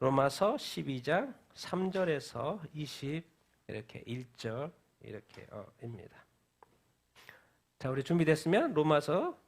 로마서 12장 3절에서 20 이렇게 1절 이렇게입니다. 자, 우리 준비됐으면 로마서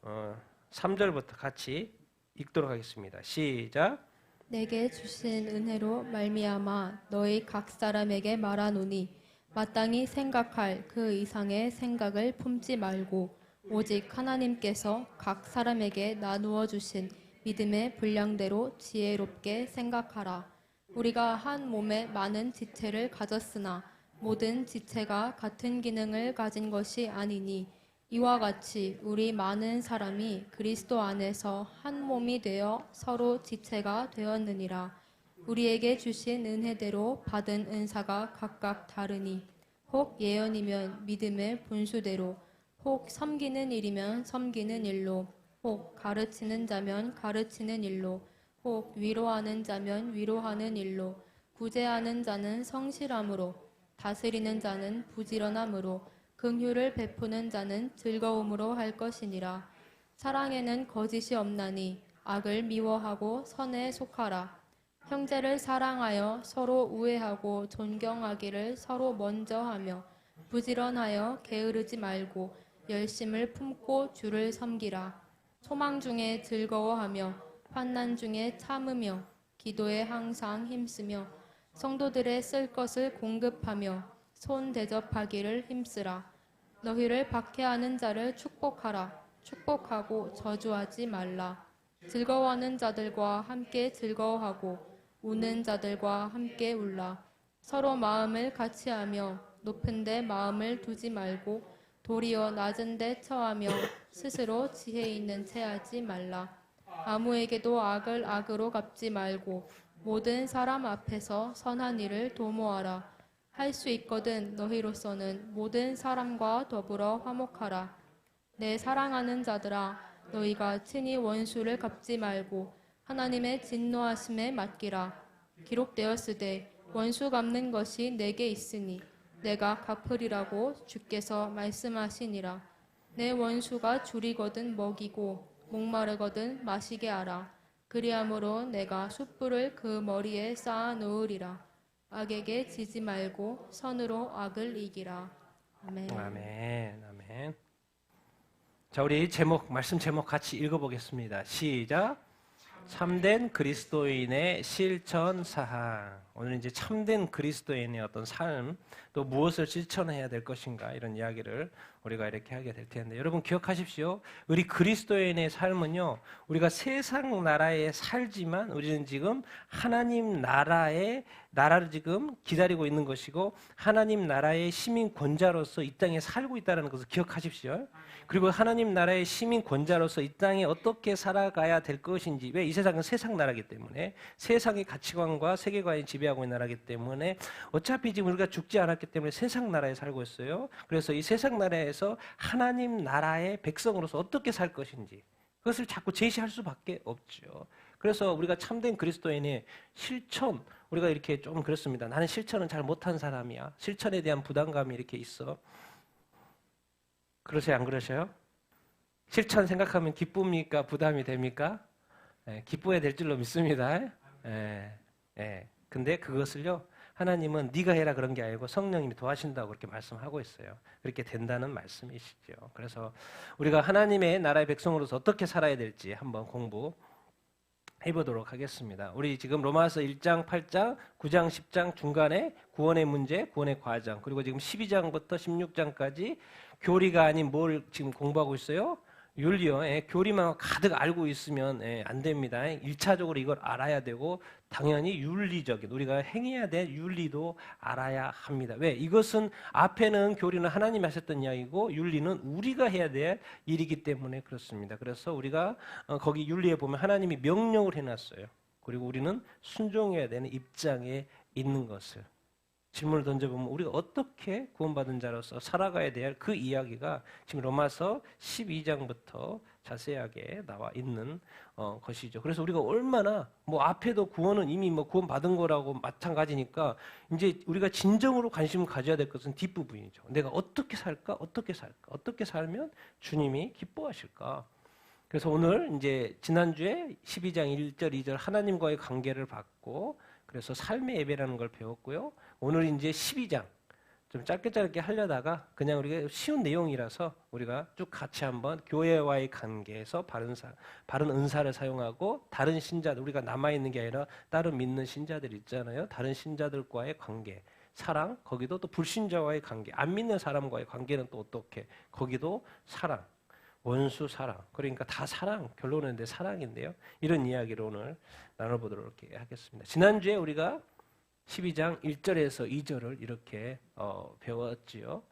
3절부터 같이 읽도록 하겠습니다. 시작. 내게 주신 은혜로 말미암아 너희 각 사람에게 말하노니 마땅히 생각할 그 이상의 생각을 품지 말고 오직 하나님께서 각 사람에게 나누어 주신 믿음의 분량대로 지혜롭게 생각하라. 우리가 한 몸에 많은 지체를 가졌으나 모든 지체가 같은 기능을 가진 것이 아니니 이와 같이 우리 많은 사람이 그리스도 안에서 한 몸이 되어 서로 지체가 되었느니라. 우리에게 주신 은혜대로 받은 은사가 각각 다르니 혹 예언이면 믿음의 분수대로, 혹 섬기는 일이면 섬기는 일로, 혹 가르치는 자면 가르치는 일로, 혹 위로하는 자면 위로하는 일로, 구제하는 자는 성실함으로, 다스리는 자는 부지런함으로, 긍휼을 베푸는 자는 즐거움으로 할 것이니라. 사랑에는 거짓이 없나니 악을 미워하고 선에 속하라. 형제를 사랑하여 서로 우애하고 존경하기를 서로 먼저 하며 부지런하여 게으르지 말고 열심을 품고 주를 섬기라. 소망 중에 즐거워하며 환난 중에 참으며 기도에 항상 힘쓰며 성도들의 쓸 것을 공급하며 손 대접하기를 힘쓰라. 너희를 박해하는 자를 축복하라. 축복하고 저주하지 말라. 즐거워하는 자들과 함께 즐거워하고 우는 자들과 함께 울라. 서로 마음을 같이하며 높은 데 마음을 두지 말고 도리어 낮은 데 처하며 스스로 지혜 있는 채 하지 말라. 아무에게도 악을 악으로 갚지 말고 모든 사람 앞에서 선한 일을 도모하라. 할 수 있거든 너희로서는 모든 사람과 더불어 화목하라. 내 사랑하는 자들아, 너희가 친히 원수를 갚지 말고 하나님의 진노하심에 맡기라. 기록되었으되 원수 갚는 것이 내게 있으니 내가 갚으리라고 주께서 말씀하시니라. 내 원수가 줄이거든 먹이고 목마르거든 마시게 하라. 그리함으로 내가 숯불을 그 머리에 쌓아 놓으리라. 악에게 지지 말고 선으로 악을 이기라. 아멘. 아멘. 아멘. 자, 우리 말씀 제목 같이 읽어보겠습니다. 시작. 참된 그리스도인의 실천 사항. 오늘 이제 참된 그리스도인의 어떤 삶, 또 무엇을 실천해야 될 것인가, 이런 이야기를 우리가 이렇게 하게 될 텐데, 여러분 기억하십시오. 우리 그리스도인의 삶은요, 우리가 세상 나라에 살지만 우리는 지금 하나님 나라를 지금 기다리고 있는 것이고, 하나님 나라의 시민권자로서 이 땅에 살고 있다는 것을 기억하십시오. 그리고 하나님 나라의 시민권자로서 이 땅에 어떻게 살아가야 될 것인지, 왜? 이 세상은 세상 나라이기 때문에, 세상의 가치관과 세계관이 지배하고 있는 나라이기 때문에, 어차피 지금 우리가 죽지 않았기 때문에 세상 나라에 살고 있어요. 그래서 이 세상 나라에서 하나님 나라의 백성으로서 어떻게 살 것인지, 그것을 자꾸 제시할 수밖에 없죠. 그래서 우리가 참된 그리스도인의 실천, 우리가 이렇게 좀 그렇습니다. 나는 실천은 잘 못한 사람이야. 실천에 대한 부담감이 이렇게 있어. 그러세요? 안 그러셔요? 실천 생각하면 기쁩니까? 부담이 됩니까? 기뻐야 될 줄로 믿습니다. 근데 그것을요, 하나님은 네가 해라 그런 게 아니고 성령님이 도와신다고 그렇게 말씀하고 있어요. 그렇게 된다는 말씀이시죠. 그래서 우리가 하나님의 나라의 백성으로서 어떻게 살아야 될지 한번 공부해보도록 하겠습니다. 우리 지금 로마서 1장, 8장, 9장, 10장 중간에 구원의 문제, 구원의 과정, 그리고 지금 12장부터 16장까지 교리가 아닌 뭘 지금 공부하고 있어요? 윤리요. 교리만 가득 알고 있으면 안 됩니다. 1차적으로 이걸 알아야 되고, 당연히 윤리적인, 우리가 행해야 될 윤리도 알아야 합니다. 왜? 이것은 앞에는 교리는 하나님이 하셨던 이야기고, 윤리는 우리가 해야 될 일이기 때문에 그렇습니다. 그래서 우리가 거기 윤리에 보면 하나님이 명령을 해놨어요. 그리고 우리는 순종해야 되는 입장에 있는 것을, 질문을 던져보면 우리가 어떻게 구원받은 자로서 살아가야 될 그 이야기가 지금 로마서 12장부터 자세하게 나와 있는 것이죠. 그래서 우리가 얼마나, 앞에도 구원은 이미 구원받은 거라고 마찬가지니까, 이제 우리가 진정으로 관심을 가져야 될 것은 뒷부분이죠. 내가 어떻게 살까? 어떻게 살면 주님이 기뻐하실까? 그래서 오늘 이제 지난주에 12장 1절, 2절 하나님과의 관계를 받고 그래서 삶의 예배라는 걸 배웠고요. 오늘 이제 12장 좀 짧게 하려다가 그냥 우리가 쉬운 내용이라서 우리가 쭉 같이 한번 교회와의 관계에서 바른 은사를 사용하고 다른 신자들, 우리가 남아있는 게 아니라 다른 믿는 신자들 있잖아요. 다른 신자들과의 관계, 사랑, 거기도 또 불신자와의 관계, 안 믿는 사람과의 관계는 또 어떻게, 거기도 사랑, 원수 사랑, 그러니까 다 사랑, 결론은 내 사랑인데요. 이런 이야기를 오늘 나눠보도록 하겠습니다. 지난주에 우리가 12장 1절에서 2절을 이렇게 배웠지요.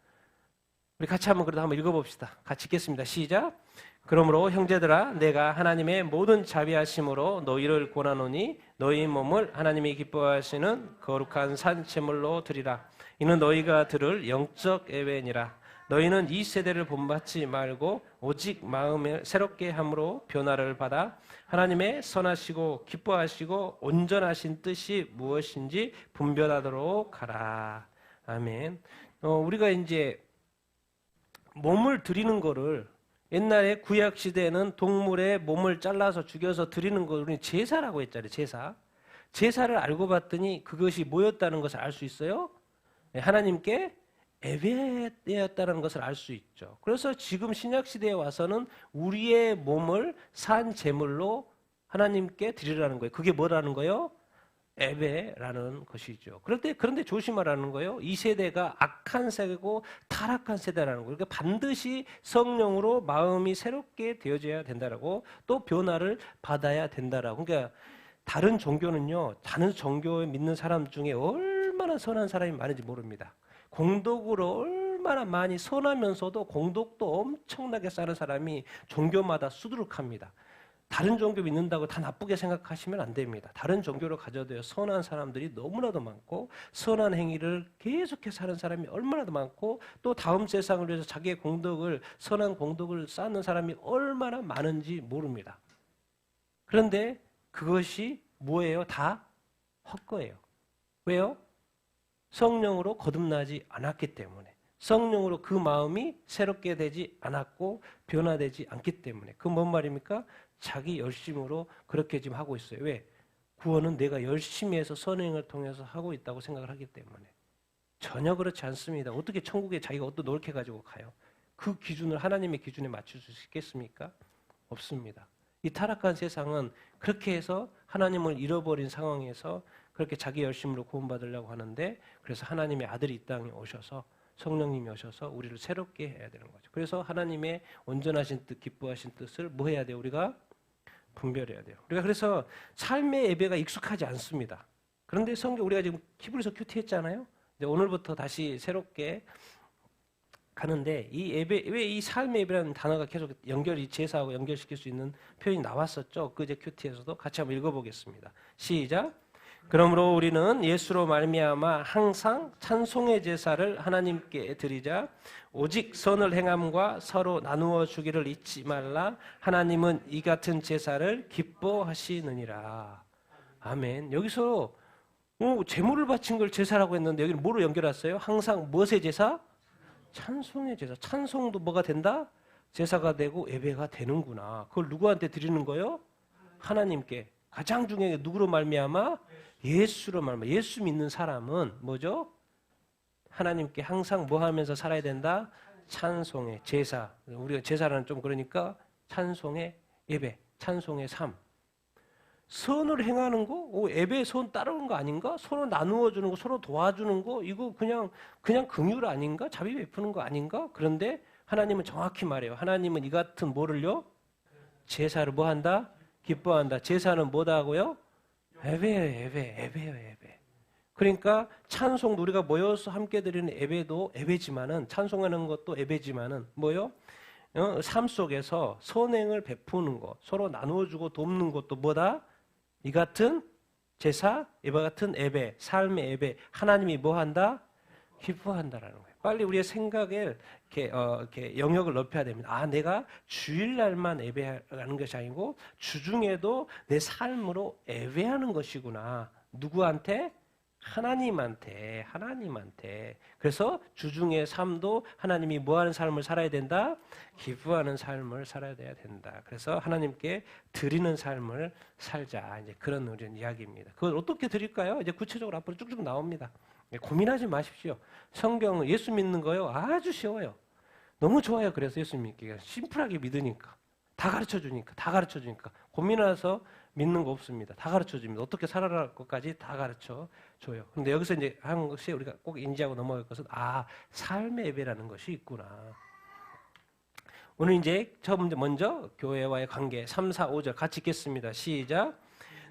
우리 같이 그래도 한번 읽어봅시다. 같이 읽겠습니다. 시작. 그러므로 형제들아 내가 하나님의 모든 자비하심으로 너희를 권하노니 너희 몸을 하나님이 기뻐하시는 거룩한 산 제물로 드리라. 이는 너희가 들을 영적 예배니라. 너희는 이 세대를 본받지 말고 오직 마음을 새롭게 함으로 변화를 받아 하나님의 선하시고 기뻐하시고 온전하신 뜻이 무엇인지 분별하도록 하라. 아멘. 우리가 이제 몸을 드리는 거를 옛날에 구약 시대에는 동물의 몸을 잘라서 죽여서 드리는 걸 우리는 제사라고 했잖아요. 제사. 제사를 알고 봤더니 그것이 뭐였다는 것을 알 수 있어요? 하나님께 예배였다는 것을 알 수 있죠. 그래서 지금 신약 시대에 와서는 우리의 몸을 산 제물로 하나님께 드리라는 거예요. 그게 뭐라는 거예요? 예배라는 것이죠. 그런데 조심하라는 거예요. 이 세대가 악한 세대고 타락한 세대라는 거예요. 그러니까 반드시 성령으로 마음이 새롭게 되어져야 된다라고, 또 변화를 받아야 된다라고. 그러니까 다른 종교는요, 다른 종교에 믿는 사람 중에 얼마나 선한 사람이 많은지 모릅니다. 공덕으로 얼마나 많이 선하면서도 공덕도 엄청나게 쌓는 사람이 종교마다 수두룩합니다. 다른 종교 믿는다고 다 나쁘게 생각하시면 안 됩니다. 다른 종교를 가져도 선한 사람들이 너무나도 많고 선한 행위를 계속해서 하는 사람이 얼마나도 많고 또 다음 세상을 위해서 자기의 공덕을, 선한 공덕을 쌓는 사람이 얼마나 많은지 모릅니다. 그런데 그것이 뭐예요? 다 헛거예요. 왜요? 성령으로 거듭나지 않았기 때문에, 성령으로 그 마음이 새롭게 되지 않았고 변화되지 않기 때문에. 그 뭔 말입니까? 자기 열심으로 그렇게 지금 하고 있어요. 왜? 구원은 내가 열심히 해서 선행을 통해서 하고 있다고 생각을 하기 때문에. 전혀 그렇지 않습니다. 어떻게 천국에 자기가 어떤 노력해 가지고 가요? 그 기준을 하나님의 기준에 맞출 수 있겠습니까? 없습니다. 이 타락한 세상은 그렇게 해서 하나님을 잃어버린 상황에서 그렇게 자기 열심으로 구원받으려고 하는데, 그래서 하나님의 아들이 이 땅에 오셔서, 성령님이 오셔서 우리를 새롭게 해야 되는 거죠. 그래서 하나님의 온전하신 뜻, 기뻐하신 뜻을 뭐 해야 돼요? 우리가 분별해야 돼요. 우리가 그래서 삶의 예배가 익숙하지 않습니다. 그런데 성경, 우리가 지금 히브리서 큐티 했잖아요. 이제 오늘부터 다시 새롭게 가는데, 이 예배, 왜 이 삶의 예배라는 단어가 계속 연결이, 제사하고 연결시킬 수 있는 표현이 나왔었죠. 그제 큐티에서도. 같이 한번 읽어보겠습니다. 시작. 그러므로 우리는 예수로 말미암아 항상 찬송의 제사를 하나님께 드리자. 오직 선을 행함과 서로 나누어 주기를 잊지 말라. 하나님은 이 같은 제사를 기뻐하시느니라. 아멘. 여기서 제물을 바친 걸 제사라고 했는데 여기는 뭐로 연결했어요? 항상 무엇의 제사? 찬송의 제사. 찬송도 뭐가 된다? 제사가 되고 예배가 되는구나. 그걸 누구한테 드리는 거예요? 하나님께. 가장 중요한 게 누구로 말미암아? 예수로 말미암아. 예수 믿는 사람은 뭐죠? 하나님께 항상 뭐 하면서 살아야 된다? 찬송의 제사. 우리가 제사라는 좀 그러니까 찬송의 예배, 찬송의 삶. 선을 행하는 거, 예배에 선 따르는 거 아닌가? 서로 나누어 주는 거, 서로 도와주는 거, 이거 그냥 긍휼 아닌가? 자비 베푸는 거 아닌가? 그런데 하나님은 정확히 말해요. 하나님은 이 같은 뭐를요? 제사를 뭐 한다? 기뻐한다. 제사는 뭐다 하고요? 예배예요, 예배. 그러니까 찬송도 우리가 모여서 함께 드리는 예배도 예배지만은, 찬송하는 것도 예배지만은 뭐요? 삶 속에서 선행을 베푸는 것, 서로 나누어주고 돕는 것도 뭐다? 이 같은 제사, 이와 같은 예배, 삶의 예배, 하나님이 뭐 한다? 기뻐한다라는 거예요. 빨리 우리의 생각을 이렇게 영역을 넓혀야 됩니다. 내가 주일날만 예배하는 것이 아니고 주중에도 내 삶으로 예배하는 것이구나. 누구한테? 하나님한테. 그래서 주중의 삶도 하나님이 뭐하는 삶을 살아야 된다? 기뻐하는 삶을 살아야 된다. 그래서 하나님께 드리는 삶을 살자. 이제 그런 우리는 이야기입니다. 그걸 어떻게 드릴까요? 이제 구체적으로 앞으로 쭉쭉 나옵니다. 고민하지 마십시오. 성경 예수 믿는 거요 아주 쉬워요. 너무 좋아요. 그래서 예수 믿기가 심플하게 믿으니까 다 가르쳐 주니까 고민해서 믿는 거 없습니다. 다 가르쳐 줍니다. 어떻게 살아갈 것까지 다 가르쳐 줘요. 근데 여기서 이제 한 것이 우리가 꼭 인지하고 넘어갈 것은 삶의 예배라는 것이 있구나. 오늘 이제 먼저 교회와의 관계 3, 4, 5절 같이 읽겠습니다. 시작.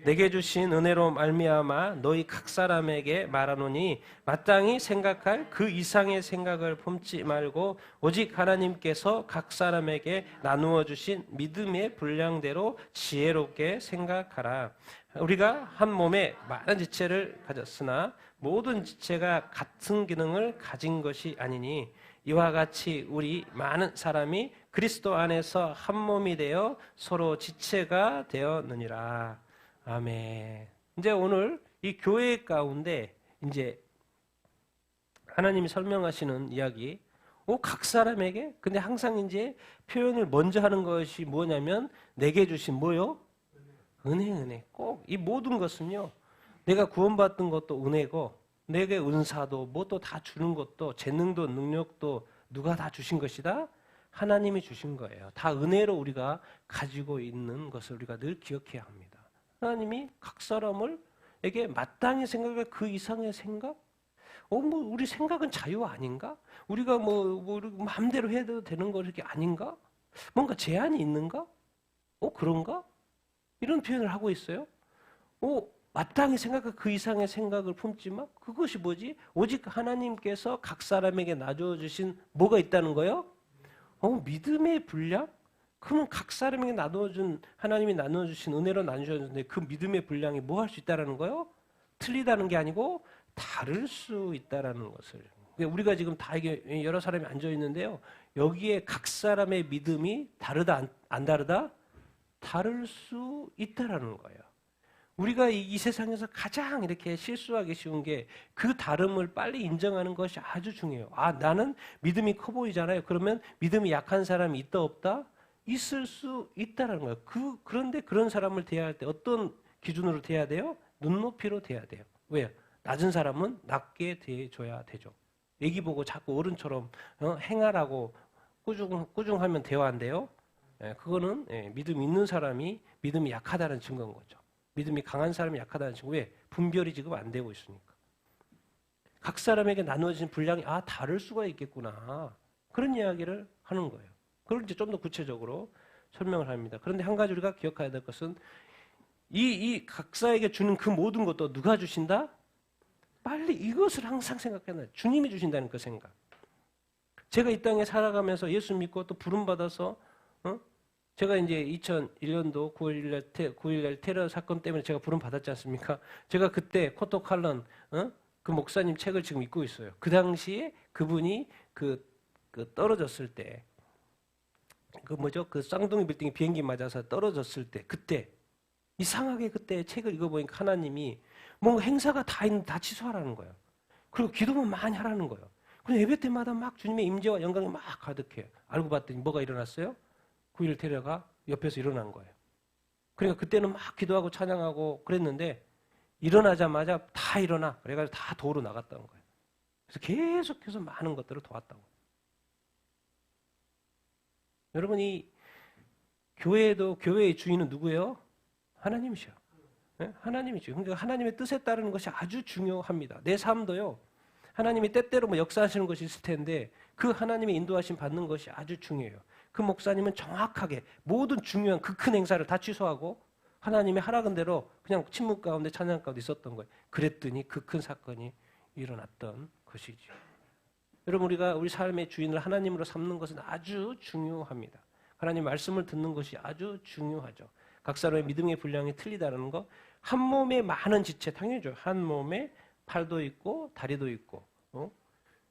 내게 주신 은혜로 말미암아 너희 각 사람에게 말하노니 마땅히 생각할 그 이상의 생각을 품지 말고 오직 하나님께서 각 사람에게 나누어 주신 믿음의 분량대로 지혜롭게 생각하라. 우리가 한 몸에 많은 지체를 가졌으나 모든 지체가 같은 기능을 가진 것이 아니니 이와 같이 우리 많은 사람이 그리스도 안에서 한 몸이 되어 서로 지체가 되었느니라. 아멘. 이제 오늘 이 교회 가운데 이제 하나님이 설명하시는 이야기, 각 사람에게, 근데 항상 이제 표현을 먼저 하는 것이 뭐냐면 내게 주신 뭐요? 은혜. 꼭 이 모든 것은요, 내가 구원받은 것도 은혜고, 내게 은사도 뭐 또 다 주는 것도 재능도 능력도 누가 다 주신 것이다? 하나님이 주신 거예요. 다 은혜로 우리가 가지고 있는 것을 우리가 늘 기억해야 합니다. 하나님이 각 사람에게 마땅히 생각할 그 이상의 생각? 우리 생각은 자유 아닌가? 우리가 마음대로 해도 되는 거 이렇게 아닌가? 뭔가 제한이 있는가? 그런가? 이런 표현을 하고 있어요. 마땅히 생각할 그 이상의 생각을 품지만 그것이 뭐지? 오직 하나님께서 각 사람에게 나눠주신 뭐가 있다는 거예요? 믿음의 분량? 그러면 각 사람에게 하나님이 나눠주신 은혜로 나누셨는데 그 믿음의 분량이 뭐 할 수 있다는 거예요? 틀리다는 게 아니고 다를 수 있다는 것을. 우리가 지금 다 이게 여러 사람이 앉아 있는데요. 여기에 각 사람의 믿음이 다르다, 안 다르다? 다를 수 있다는 거예요. 우리가 이 세상에서 가장 이렇게 실수하기 쉬운 게 그 다름을 빨리 인정하는 것이 아주 중요해요. 나는 믿음이 커 보이잖아요. 그러면 믿음이 약한 사람이 있다 없다? 있을 수 있다는 거예요. 그런데 그런 사람을 대할 때 어떤 기준으로 대해야 돼요? 눈높이로 대해야 돼요. 왜요? 낮은 사람은 낮게 대해줘야 되죠. 애기 보고 자꾸 어른처럼 행하라고 꾸중하면 대화한대요. 그거는 믿음 있는 사람이 믿음이 약하다는 증거인 거죠. 믿음이 강한 사람이 약하다는 증거. 왜? 분별이 지금 안 되고 있으니까. 각 사람에게 나누어진 분량이 다를 수가 있겠구나. 그런 이야기를 하는 거예요. 그걸 이제 좀 더 구체적으로 설명을 합니다. 그런데 한 가지 우리가 기억해야 될 것은 이 각자에게 주는 그 모든 것도 누가 주신다? 빨리 이것을 항상 생각해야 돼요. 주님이 주신다는 그 생각. 제가 이 땅에 살아가면서 예수 믿고 또 부름받아서 제가 이제 2001년도 9.11 테러 사건 때문에 제가 부름받았지 않습니까? 제가 그때 코토 칼런 그 목사님 책을 지금 읽고 있어요. 그 당시에 그분이 그 떨어졌을 때 그 쌍둥이 빌딩이 비행기 맞아서 떨어졌을 때 그때 이상하게 그때 책을 읽어보니까 하나님이 뭔가 행사가 다 취소하라는 거예요. 그리고 기도만 많이 하라는 거예요. 그럼 예배 때마다 막 주님의 임재와 영광이 막 가득해요. 알고 봤더니 뭐가 일어났어요? 9.11 테러가 옆에서 일어난 거예요. 그러니까 그때는 막 기도하고 찬양하고 그랬는데 일어나자마자 다 일어나. 그래가지고 다 도로 나갔다는 거예요. 그래서 계속해서 많은 것들을 도왔다고. 여러분 이 교회의 주인은 누구예요? 하나님이셔. 네? 하나님이죠. 그러니까 하나님의 뜻에 따르는 것이 아주 중요합니다. 내 삶도요. 하나님이 때때로 역사하시는 것이 있을 텐데 그 하나님의 인도하심 받는 것이 아주 중요해요. 그 목사님은 정확하게 모든 중요한 그 큰 행사를 다 취소하고 하나님의 하라는 대로 그냥 침묵 가운데 찬양 가운데 있었던 거예요. 그랬더니 그 큰 사건이 일어났던 것이죠. 여러분 우리가 우리 삶의 주인을 하나님으로 삼는 것은 아주 중요합니다. 하나님 말씀을 듣는 것이 아주 중요하죠. 각 사람의 믿음의 분량이 틀리다는 거. 한 몸에 많은 지체 당연히죠. 한 몸에 팔도 있고 다리도 있고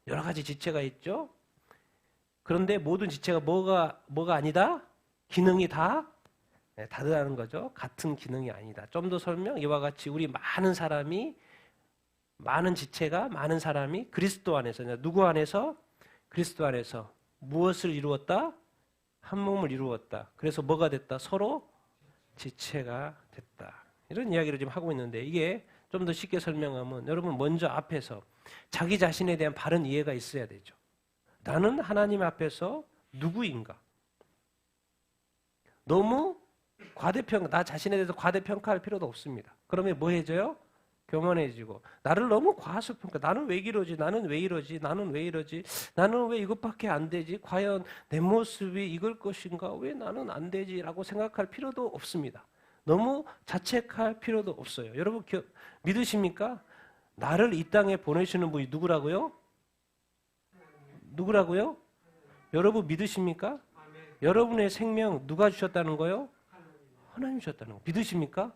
여러 가지 지체가 있죠. 그런데 모든 지체가 뭐가 아니다? 기능이 다 다르다는 거죠. 같은 기능이 아니다. 좀 더 설명, 이와 같이 우리 많은 사람이 많은 지체가, 많은 사람이 그리스도 안에서, 누구 안에서? 그리스도 안에서 무엇을 이루었다? 한 몸을 이루었다. 그래서 뭐가 됐다? 서로 지체가 됐다. 이런 이야기를 지금 하고 있는데, 이게 좀 더 쉽게 설명하면, 여러분 먼저 앞에서 자기 자신에 대한 바른 이해가 있어야 되죠. 나는 하나님 앞에서 누구인가? 너무 나 자신에 대해서 과대평가할 필요도 없습니다. 그러면 뭐 해져요? 교만해지고, 나를 너무 과소평가, 나는 왜 이러지? 나는 왜 이러지? 나는 왜 이러지? 나는 왜 이것밖에 안 되지? 과연 내 모습이 이걸 것인가? 왜 나는 안 되지? 라고 생각할 필요도 없습니다. 너무 자책할 필요도 없어요. 여러분 믿으십니까? 나를 이 땅에 보내시는 분이 누구라고요? 누구라고요? 여러분 믿으십니까? 여러분의 생명 누가 주셨다는 거요? 하나님 주셨다는 거. 믿으십니까?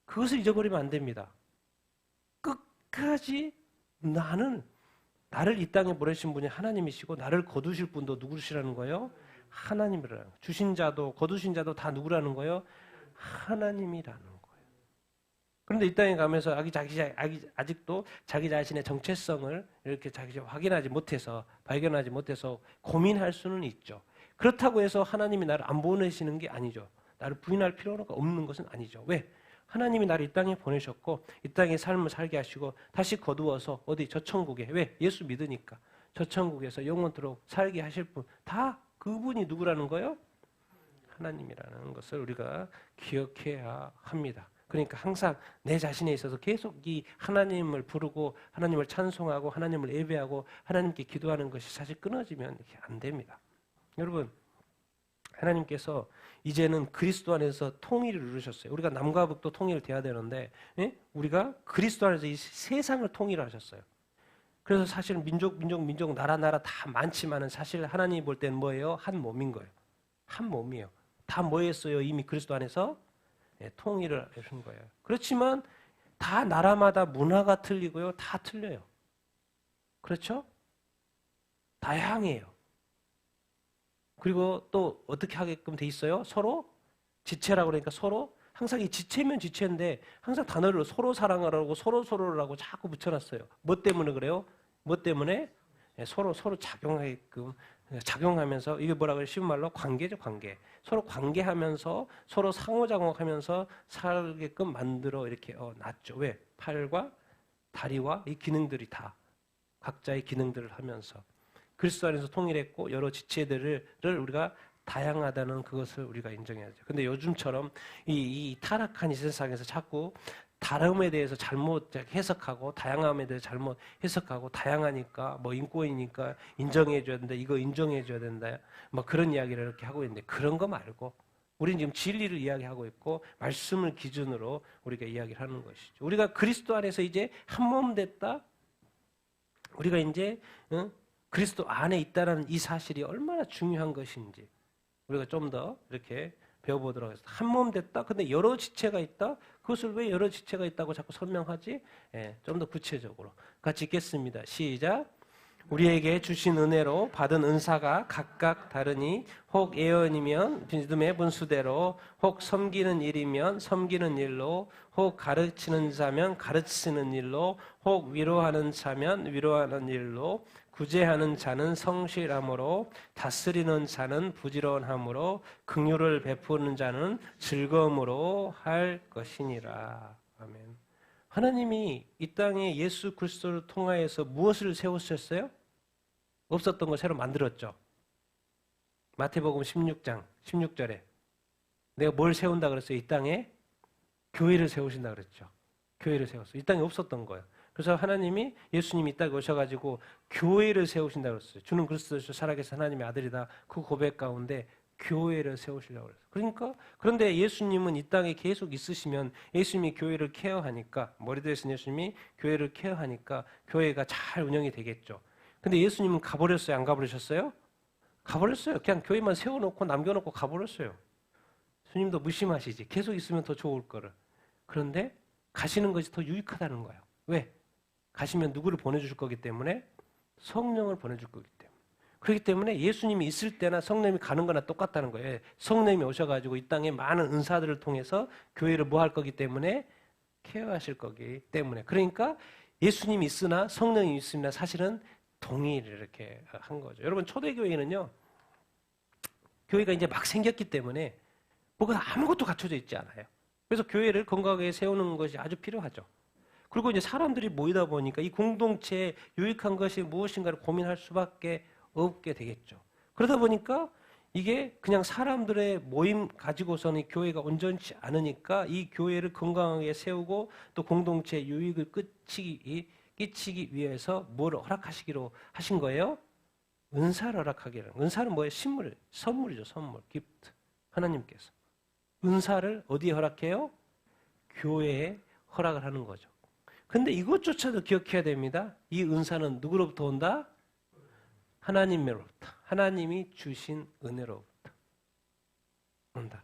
그것을 잊어버리면 안 됩니다. 끝까지 나를 이 땅에 보내신 분이 하나님이시고, 나를 거두실 분도 누구시라는 거예요? 하나님이라는 거예요. 주신 자도 거두신 자도 다 누구라는 거예요? 하나님이라는 거예요. 그런데 이 땅에 가면서 아직도 자기 자신의 정체성을 이렇게 확인하지 못해서, 발견하지 못해서 고민할 수는 있죠. 그렇다고 해서 하나님이 나를 안 보내시는 게 아니죠. 나를 부인할 필요가 없는 것은 아니죠. 왜? 하나님이 나를 이 땅에 보내셨고, 이 땅에 삶을 살게 하시고, 다시 거두어서 어디 저 천국에, 왜? 예수 믿으니까 저 천국에서 영원토록 살게 하실 분, 다 그분이 누구라는 거예요? 하나님이라는 것을 우리가 기억해야 합니다. 그러니까 항상 내 자신에 있어서 계속 이 하나님을 부르고, 하나님을 찬송하고, 하나님을 예배하고, 하나님께 기도하는 것이 사실 끊어지면 안 됩니다. 여러분, 하나님께서 이제는 그리스도 안에서 통일을 이루셨어요. 우리가 남과 북도 통일돼야 되는데, 우리가 그리스도 안에서 이 세상을 통일하셨어요. 그래서 사실 민족, 나라 다 많지만은 사실 하나님이 볼 때는 뭐예요? 한 몸인 거예요. 한 몸이에요. 다 뭐였어요? 이미 그리스도 안에서 통일을 하신 거예요. 그렇지만 다 나라마다 문화가 틀리고요. 다 틀려요. 그렇죠? 다양해요. 그리고 또 어떻게 하게끔 돼 있어요? 서로 지체라고 그러니까 서로, 항상 이 지체면 지체인데 항상 단어를 서로 사랑하라고 서로를 하고 자꾸 붙여놨어요. 뭐 때문에 그래요? 뭐 때문에? 서로 작용하게끔, 작용하면서, 이게 뭐라 그래요? 쉬운 말로 관계죠, 관계. 서로 관계하면서 서로 상호작용하면서 살게끔 만들어 이렇게 놨죠. 왜? 팔과 다리와 이 기능들이 다 각자의 기능들을 하면서 그리스도 안에서 통일했고, 여러 지체들을 우리가 다양하다는 그것을 우리가 인정해야죠. 근데 요즘처럼 이 타락한 이 세상에서 자꾸 다름에 대해서 잘못 해석하고, 다양함에 대해서 잘못 해석하고, 다양하니까 뭐 인권이니까 인정해줘야 된다, 이거 인정해줘야 된다, 뭐 그런 이야기를 이렇게 하고 있는데, 그런 거 말고 우리는 지금 진리를 이야기하고 있고, 말씀을 기준으로 우리가 이야기를 하는 것이죠. 우리가 그리스도 안에서 이제 한 몸 됐다. 우리가 이제 그리스도 안에 있다는 이 사실이 얼마나 중요한 것인지 우리가 좀 더 이렇게 배워보도록 하겠습니다. 한 몸 됐다. 근데 여러 지체가 있다. 그것을 왜 여러 지체가 있다고 자꾸 설명하지? 좀 더 구체적으로 같이 읽겠습니다. 시작. 우리에게 주신 은혜로 받은 은사가 각각 다르니, 혹 예언이면 믿음의 분수대로, 혹 섬기는 일이면 섬기는 일로, 혹 가르치는 자면 가르치는 일로, 혹 위로하는 자면 위로하는 일로, 구제하는 자는 성실함으로, 다스리는 자는 부지런함으로, 긍휼을 베푸는 자는 즐거움으로 할 것이니라. 아멘. 하나님이 이 땅에 예수 그리스도를 통하여서 무엇을 세우셨어요? 없었던 걸 새로 만들었죠. 마태복음 16장 16절에 내가 뭘 세운다 그랬어요? 이 땅에 교회를 세우신다 그랬죠. 교회를 세웠어요. 이 땅에 없었던 거예요. 그래서 하나님이, 예수님이 이 땅에 오셔가지고 교회를 세우신다 그랬어요. 주는 그리스도시요 살아계신 하나님의 아들이다. 그 고백 가운데 교회를 세우시려고 그랬어요. 그런데 예수님은 이 땅에 계속 있으시면 예수님이 교회를 케어하니까, 머리 되신 예수님이 교회를 케어하니까 교회가 잘 운영이 되겠죠. 근데 예수님은 가버렸어요? 안 가버리셨어요? 가버렸어요. 그냥 교회만 세워놓고 남겨놓고 가버렸어요. 주님도 무심하시지. 계속 있으면 더 좋을 거를. 그런데 가시는 것이 더 유익하다는 거예요. 왜? 가시면 누구를 보내주실 거기 때문에? 성령을 보내줄 거기 때문에. 그렇기 때문에 예수님이 있을 때나 성령님이 가는 거나 똑같다는 거예요. 성령님이 오셔가지고 이 땅에 많은 은사들을 통해서 교회를 뭐 할 거기 때문에? 케어하실 거기 때문에. 그러니까 예수님이 있으나 성령이 있으나 사실은 동의를 이렇게 한 거죠. 여러분 초대교회는요. 교회가 이제 막 생겼기 때문에 뭐가 아무것도 갖춰져 있지 않아요. 그래서 교회를 건강하게 세우는 것이 아주 필요하죠. 그리고 이제 사람들이 모이다 보니까 이 공동체에 유익한 것이 무엇인가를 고민할 수밖에 없게 되겠죠. 그러다 보니까 이게 그냥 사람들의 모임 가지고서는 이 교회가 온전치 않으니까 이 교회를 건강하게 세우고 또 공동체의 유익을 끼치기 위해서 뭘 허락하시기로 하신 거예요? 은사를 허락하기로. 은사는 뭐예요? 선물이죠. 선물, 기프트. 하나님께서. 은사를 어디에 허락해요? 교회에 허락을 하는 거죠. 근데 이것조차도 기억해야 됩니다. 이 은사는 누구로부터 온다? 하나님으로부터. 하나님이 주신 은혜로부터 온다.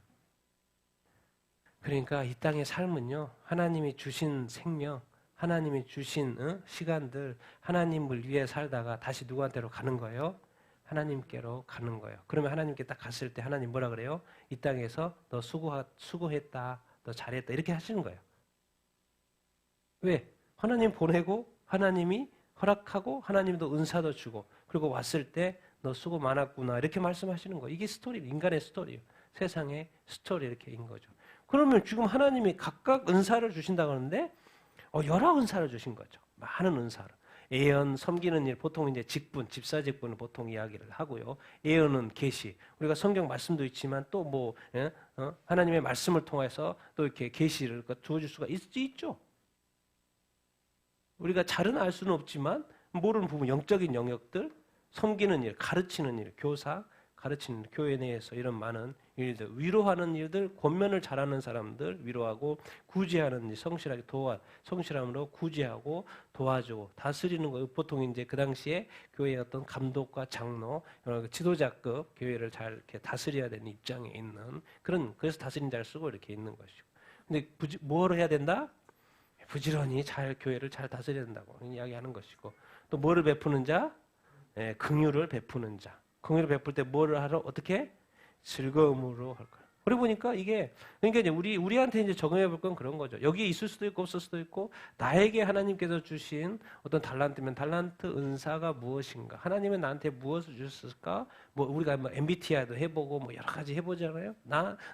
그러니까 이 땅의 삶은요. 하나님이 주신 생명, 하나님이 주신 시간들, 하나님을 위해 살다가 다시 누구한테로 가는 거예요? 하나님께로 가는 거예요. 그러면 하나님께 딱 갔을 때 하나님 뭐라 그래요? 이 땅에서 너 수고했다, 너 잘했다 이렇게 하시는 거예요. 왜? 하나님 보내고 하나님이 허락하고 하나님도 은사도 주고 그리고 왔을 때 너 수고 많았구나 이렇게 말씀하시는 거예요. 이게 스토리, 인간의 스토리예요. 세상의 스토리 이렇게인 거죠. 그러면 지금 하나님이 각각 은사를 주신다고 하는데 여러 은사를 주신 거죠. 많은 은사를. 예언, 섬기는 일, 보통 이제 직분, 집사 직분을 보통 이야기를 하고요. 예언은 계시. 우리가 성경 말씀도 있지만 또 하나님의 말씀을 통해서 또 이렇게 계시를 주어줄 수가 있죠. 우리가 잘은 알 수는 없지만 모르는 부분, 영적인 영역들, 섬기는 일, 가르치는 일, 교사, 가르치는 교회 내에서 이런 많은 일들, 위로하는 일들, 권면을 잘하는 사람들 위로하고 구제하는 일, 성실함으로 구제하고 도와주고 다스리는 거. 보통 이제 그 당시에 교회의 어떤 감독과 장로, 지도자급 교회를 잘 이렇게 다스려야 되는 입장에 있는 그래서 다스린 자를 쓰고 이렇게 있는 것이고. 근데 뭐를 해야 된다? 부지런히 잘 교회를 잘 다스려야 된다고 이야기하는 것이고. 또 뭐를 베푸는 자? 긍휼을 베푸는 자. 긍휼을 베풀 때 뭐를 하러 어떻게? 즐거움으로 할 거야. 그래 보니까 그러니까 이제 우리한테 이제 적용해 볼 건 그런 거죠. 여기에 있을 수도 있고 없을 수도 있고 나에게 하나님께서 주신 어떤 달란트면 달란트 은사가 무엇인가? 하나님은 나한테 무엇을 주셨을까? 우리가 MBTI도 해보고 여러 가지 해보잖아요.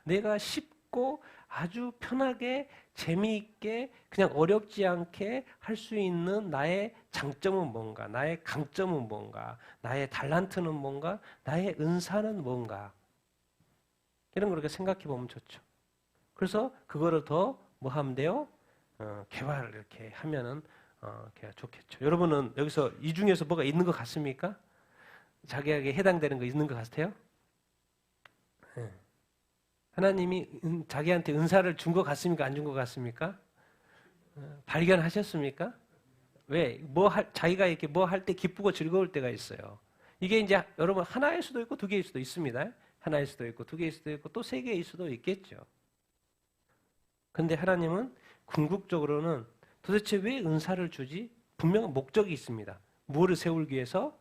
내가 쉽고 아주 편하게 재미있게 그냥 어렵지 않게 할 수 있는 나의 장점은 뭔가, 나의 강점은 뭔가, 나의 달란트는 뭔가, 나의 은사는 뭔가 이런 걸 이렇게 생각해 보면 좋죠. 그래서 그거를 더 뭐 하면 돼요? 개발을 이렇게 하면은 좋겠죠. 여러분은 여기서 이 중에서 뭐가 있는 것 같습니까? 자기에게 해당되는 거 있는 것 같아요? 네. 하나님이 자기한테 은사를 준 것 같습니까? 안 준 것 같습니까? 발견하셨습니까? 왜? 자기가 이렇게 뭐 할 때 기쁘고 즐거울 때가 있어요. 이게 이제 여러분 하나일 수도 있고 두 개일 수도 있습니다. 하나일 수도 있고 두 개일 수도 있고 또 세 개일 수도 있겠죠. 근데 하나님은 궁극적으로는 도대체 왜 은사를 주지? 분명한 목적이 있습니다. 뭐를 세우기 위해서?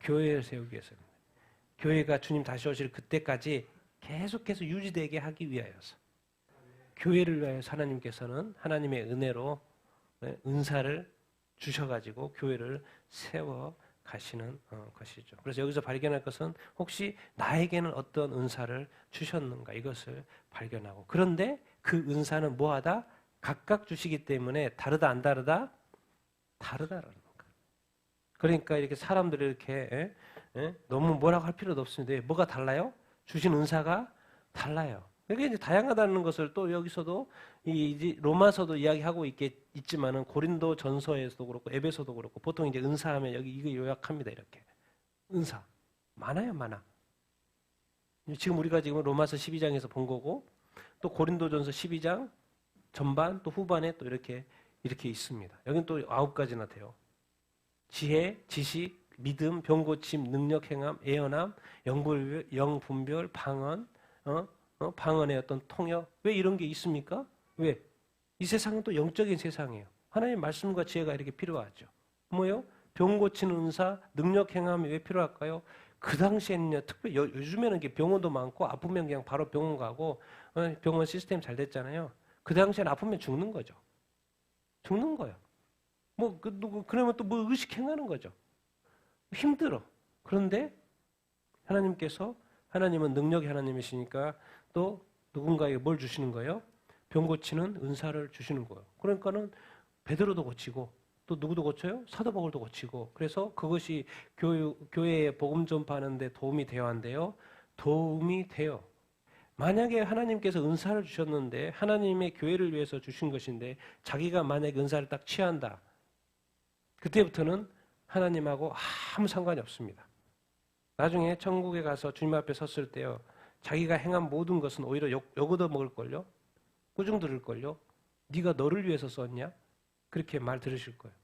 교회를 세우기 위해서입니다. 교회가 주님 다시 오실 그때까지 계속해서 유지되게 하기 위하여서. 교회를 위하여서 하나님께서는 하나님의 은혜로 은사를 주셔가지고 교회를 세워 가시는 것이죠. 그래서 여기서 발견할 것은 혹시 나에게는 어떤 은사를 주셨는가 이것을 발견하고 그런데 그 은사는 뭐하다? 각각 주시기 때문에 다르다 안 다르다? 다르다라는 거. 그러니까 이렇게 사람들이 이렇게 너무 뭐라고 할 필요도 없습니다. 뭐가 달라요? 주신 은사가 달라요. 그게 이제 다양하다는 것을 또 여기서도 이 로마서도 이야기하고 있지만은 고린도 전서에서도 그렇고 에베소도 그렇고 보통 이제 은사하면 여기 이거 요약합니다. 이렇게 은사 많아요, 많아. 지금 우리가 지금 로마서 12장에서 본 거고 또 고린도전서 12장 전반 또 후반에 또 이렇게 있습니다. 여기는 또 9가지나 돼요. 지혜, 지식, 믿음, 병고침, 능력, 행함, 예언함, 영분별, 방언, 방언의 어떤 통역. 왜 이런 게 있습니까? 왜? 이 세상은 또 영적인 세상이에요. 하나님의 말씀과 지혜가 이렇게 필요하죠. 뭐요? 병 고치는 은사, 능력 행함이 왜 필요할까요? 그 당시에는요, 특별히 요즘에는 병원도 많고 아프면 그냥 바로 병원 가고 병원 시스템 잘 됐잖아요. 그 당시에는 아프면 죽는 거죠. 죽는 거예요. 그러면 또 뭐 의식행하는 거죠. 힘들어. 그런데 하나님은 능력의 하나님이시니까 또 누군가에게 뭘 주시는 거예요? 병 고치는 은사를 주시는 거예요. 그러니까는 베드로도 고치고 또 누구도 고쳐요? 사도 바울도 고치고. 그래서 그것이 교회에 복음 전파하는 데 도움이 되어야 한대요. 도움이 돼요. 만약에 하나님께서 은사를 주셨는데 하나님의 교회를 위해서 주신 것인데 자기가 만약에 은사를 딱 취한다. 그때부터는 하나님하고 아무 상관이 없습니다. 나중에 천국에 가서 주님 앞에 섰을 때요. 자기가 행한 모든 것은 오히려 욕 얻어 먹을걸요. 꾸중 들을걸요. 네가 너를 위해서 썼냐? 그렇게 말 들으실 거예요.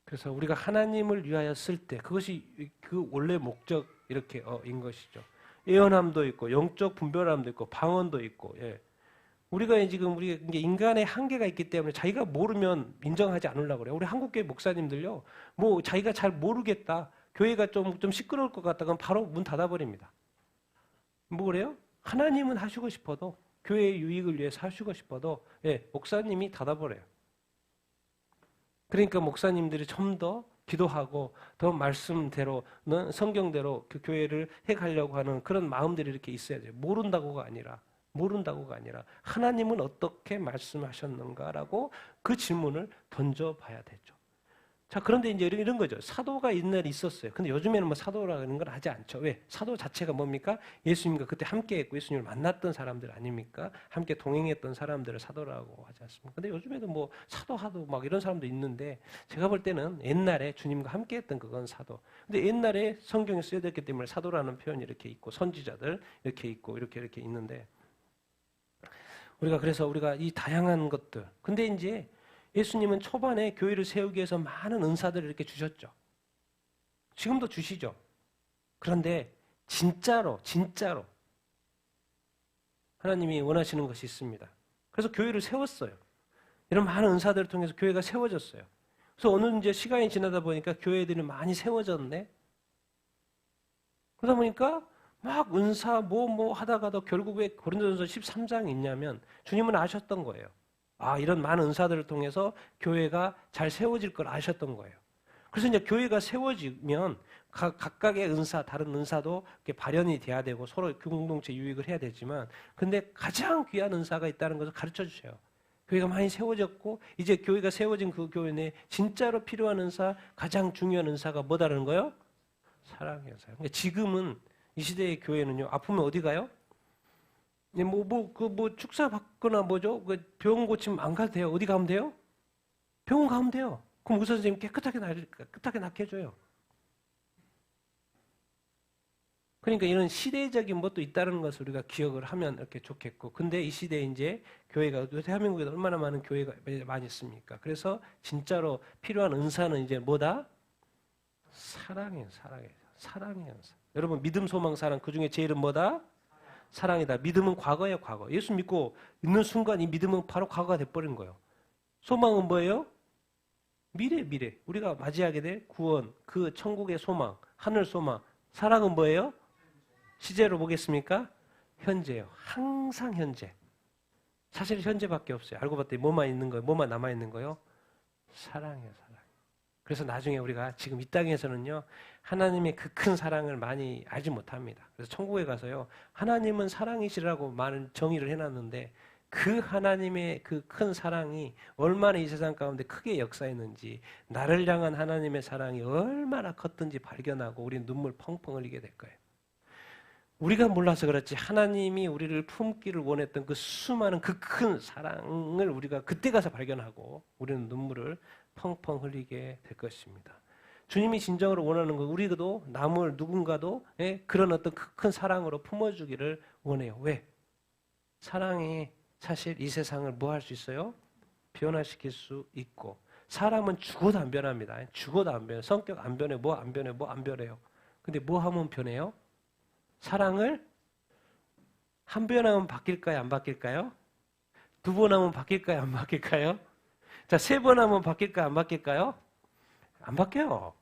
그래서 우리가 하나님을 위하여 쓸 때 그것이 그 원래 목적 이렇게 인 것이죠. 예언함도 있고 영적 분별함도 있고 방언도 있고. 예. 우리가 지금 인간의 한계가 있기 때문에 자기가 모르면 인정하지 않으려고 그래요. 우리 한국교회 목사님들요. 뭐 자기가 잘 모르겠다. 교회가 좀 시끄러울 것 같다. 그럼 바로 문 닫아버립니다. 뭐 그래요? 하나님은 하시고 싶어도 교회의 유익을 위해서 하시고 싶어도 예, 목사님이 닫아버려요. 그러니까 목사님들이 좀 더 기도하고 더 말씀대로는 성경대로 그 교회를 해가려고 하는 그런 마음들이 이렇게 있어야 돼요. 모른다고가 아니라 하나님은 어떻게 말씀하셨는가라고 그 질문을 던져봐야 되죠. 자, 그런데 이제 이런 거죠. 사도가 옛날에 있었어요. 근데 요즘에는 뭐 사도라는 걸 하지 않죠. 왜? 사도 자체가 뭡니까? 예수님과 그때 함께 했고 예수님을 만났던 사람들 아닙니까? 함께 동행했던 사람들을 사도라고 하지 않습니까? 근데 요즘에도 뭐 사도하도 막 이런 사람도 있는데 제가 볼 때는 옛날에 주님과 함께 했던 그건 사도. 근데 옛날에 성경에 쓰여졌기 때문에 사도라는 표현이 이렇게 있고 선지자들 이렇게 있고 이렇게 있는데 그래서 우리가 이 다양한 것들. 근데 이제 예수님은 초반에 교회를 세우기 위해서 많은 은사들을 이렇게 주셨죠. 지금도 주시죠. 그런데 진짜로 하나님이 원하시는 것이 있습니다. 그래서 교회를 세웠어요. 이런 많은 은사들을 통해서 교회가 세워졌어요. 그래서 어느 이제 시간이 지나다 보니까 교회들이 많이 세워졌네. 그러다 보니까 막 은사 뭐 하다가도 결국 왜 고린도전서 13장이 있냐면 주님은 아셨던 거예요. 아, 이런 많은 은사들을 통해서 교회가 잘 세워질 걸 아셨던 거예요. 그래서 이제 교회가 세워지면 각각의 은사, 다른 은사도 발현이 돼야 되고 서로 공동체 유익을 해야 되지만 근데 가장 귀한 은사가 있다는 것을 가르쳐 주세요. 교회가 많이 세워졌고 이제 교회가 세워진 그 교회 내에 진짜로 필요한 은사, 가장 중요한 은사가 뭐다라는 거예요? 사랑의 은사. 그러니까 지금은 이 시대의 교회는요, 아프면 어디 가요? 축사 받거나 뭐죠? 병원 고치면 안 가도 돼요. 어디 가면 돼요? 병원 가면 돼요. 그럼 의사 선생님 깨끗하게 낫게 해줘요. 그러니까 이런 시대적인 것도 있다는 것을 우리가 기억을 하면 이렇게 좋겠고. 근데 이 시대에 이제 교회가, 대한민국에 얼마나 많은 교회가 많이 있습니까? 그래서 진짜로 필요한 은사는 이제 뭐다? 사랑의 은사. 여러분, 믿음, 소망, 사랑, 그 중에 제일은 뭐다? 사랑이다. 믿음은 과거예요, 과거. 예수 믿고 있는 순간 이 믿음은 바로 과거가 돼버린 거예요. 소망은 뭐예요? 미래. 우리가 맞이하게 될 구원, 그 천국의 소망, 하늘 소망. 사랑은 뭐예요? 시제로 보겠습니까? 현재예요. 항상 현재. 사실 현재밖에 없어요. 알고 봤더니 뭐만 있는 거예요? 뭐만 남아있는 거예요? 사랑이에요, 사랑. 그래서 나중에 우리가 지금 이 땅에서는요, 하나님의 그 큰 사랑을 많이 알지 못합니다. 그래서 천국에 가서요, 하나님은 사랑이시라고 많은 정의를 해놨는데, 그 하나님의 그 큰 사랑이 얼마나 이 세상 가운데 크게 역사했는지, 나를 향한 하나님의 사랑이 얼마나 컸든지 발견하고, 우리는 눈물 펑펑 흘리게 될 거예요. 우리가 몰라서 그렇지, 하나님이 우리를 품기를 원했던 그 수많은 그 큰 사랑을 우리가 그때 가서 발견하고, 우리는 눈물을 펑펑 흘리게 될 것입니다. 주님이 진정으로 원하는 건 우리도 남을 누군가도 그런 어떤 큰 사랑으로 품어주기를 원해요. 왜? 사랑이 사실 이 세상을 뭐 할 수 있어요? 변화시킬 수 있고. 사람은 죽어도 안 변합니다. 죽어도 안 변해요. 성격 안 변해. 뭐 안 변해요. 근데 뭐 하면 변해요? 사랑을 한 번 하면 바뀔까요? 안 바뀔까요? 두 번 하면 바뀔까요? 안 바뀔까요? 자, 세 번 하면 바뀔까요? 안 바뀔까요? 안 바뀌어요.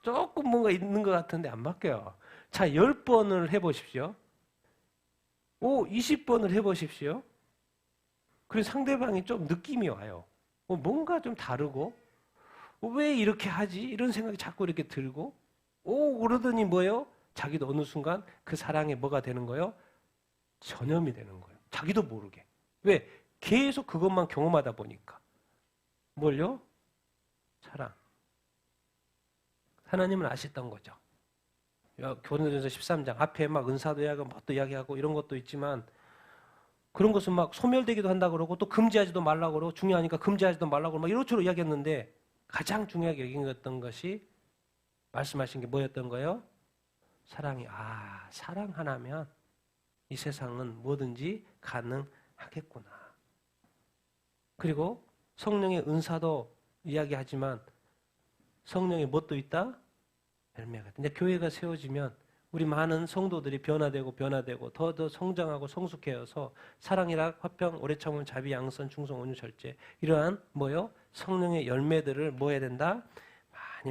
조금 뭔가 있는 것 같은데 안 바뀌어요. 자, 10번을 해보십시오. 20번을 해보십시오. 그래서 상대방이 좀 느낌이 와요. 뭔가 좀 다르고 왜 이렇게 하지? 이런 생각이 자꾸 이렇게 들고 그러더니 뭐예요? 자기도 어느 순간 그 사랑에 뭐가 되는 거예요? 전염이 되는 거예요. 자기도 모르게. 왜? 계속 그것만 경험하다 보니까. 뭘요? 사랑. 하나님은 아셨던 거죠. 고린도전서 13장 앞에 막 은사도 이야기하고 뭣도 이야기하고 이런 것도 있지만 그런 것은 막 소멸되기도 한다 그러고 또 금지하지도 말라고 그러고 중요하니까 금지하지도 말라고 그러고 막 이런식으로 이야기했는데 가장 중요하게 여긴 것이 말씀하신 게 뭐였던 거예요? 사랑이. 사랑 하나면 이 세상은 뭐든지 가능하겠구나. 그리고 성령의 은사도 이야기하지만 성령의 뭣도 있다? 열매가. 근데 교회가 세워지면 우리 많은 성도들이 변화되고 더 성장하고 성숙해서 사랑이라 화평 오래 참음 자비 양선 충성 온유 절제 이러한 뭐요? 성령의 열매들을 뭐 해야 된다?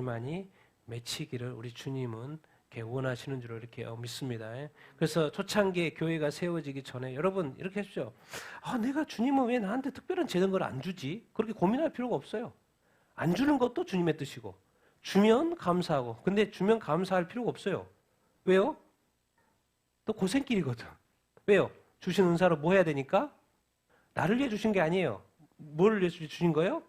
많이 맺히기를 우리 주님은 원하시는 줄로 이렇게 믿습니다. 그래서 초창기에 교회가 세워지기 전에 여러분 이렇게 하십시오. 내가 주님은 왜 나한테 특별한 재능을 걸 안 주지? 그렇게 고민할 필요가 없어요. 안 주는 것도 주님의 뜻이고 주면 감사하고 근데 주면 감사할 필요가 없어요. 왜요? 또 고생길이거든. 왜요? 주신 은사로 뭐 해야 되니까? 나를 위해 주신 게 아니에요. 뭘 위해서 주신 거예요?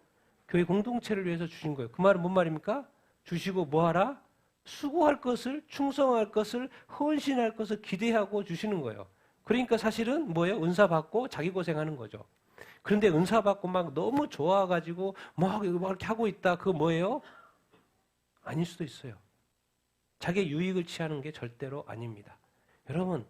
교회 공동체를 위해서 주신 거예요. 그 말은 뭔 말입니까? 주시고 뭐 하라? 수고할 것을, 충성할 것을, 헌신할 것을 기대하고 주시는 거예요. 그러니까 사실은 뭐예요? 은사 받고 자기 고생하는 거죠. 그런데 은사 받고 막 너무 좋아가지고 막 이렇게 하고 있다. 그거 뭐예요? 아닐 수도 있어요. 자기의 유익을 취하는 게 절대로 아닙니다. 여러분,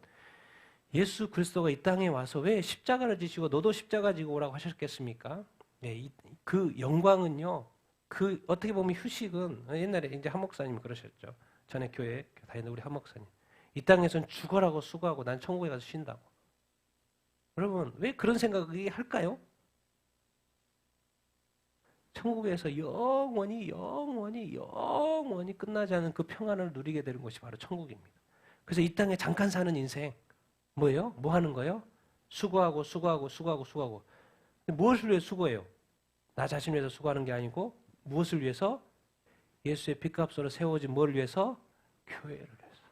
예수 그리스도가 이 땅에 와서 왜 십자가를 지시고 너도 십자가 지고 오라고 하셨겠습니까? 네, 그 영광은요. 그 어떻게 보면 휴식은 옛날에 이제 한 목사님이 그러셨죠. 전에 교회 다니는 우리 한 목사님. 이 땅에선 죽어라고 수고하고 난 천국에 가서 쉰다고. 여러분, 왜 그런 생각을 할까요? 천국에서 영원히 끝나지 않은 그 평안을 누리게 되는 것이 바로 천국입니다. 그래서 이 땅에 잠깐 사는 인생 뭐예요? 뭐 하는 거예요? 수고하고. 무엇을 위해 수고해요? 나 자신을 위해서 수고하는 게 아니고 무엇을 위해서? 예수의 핏값으로 세워진 뭘 위해서? 교회를 위해서.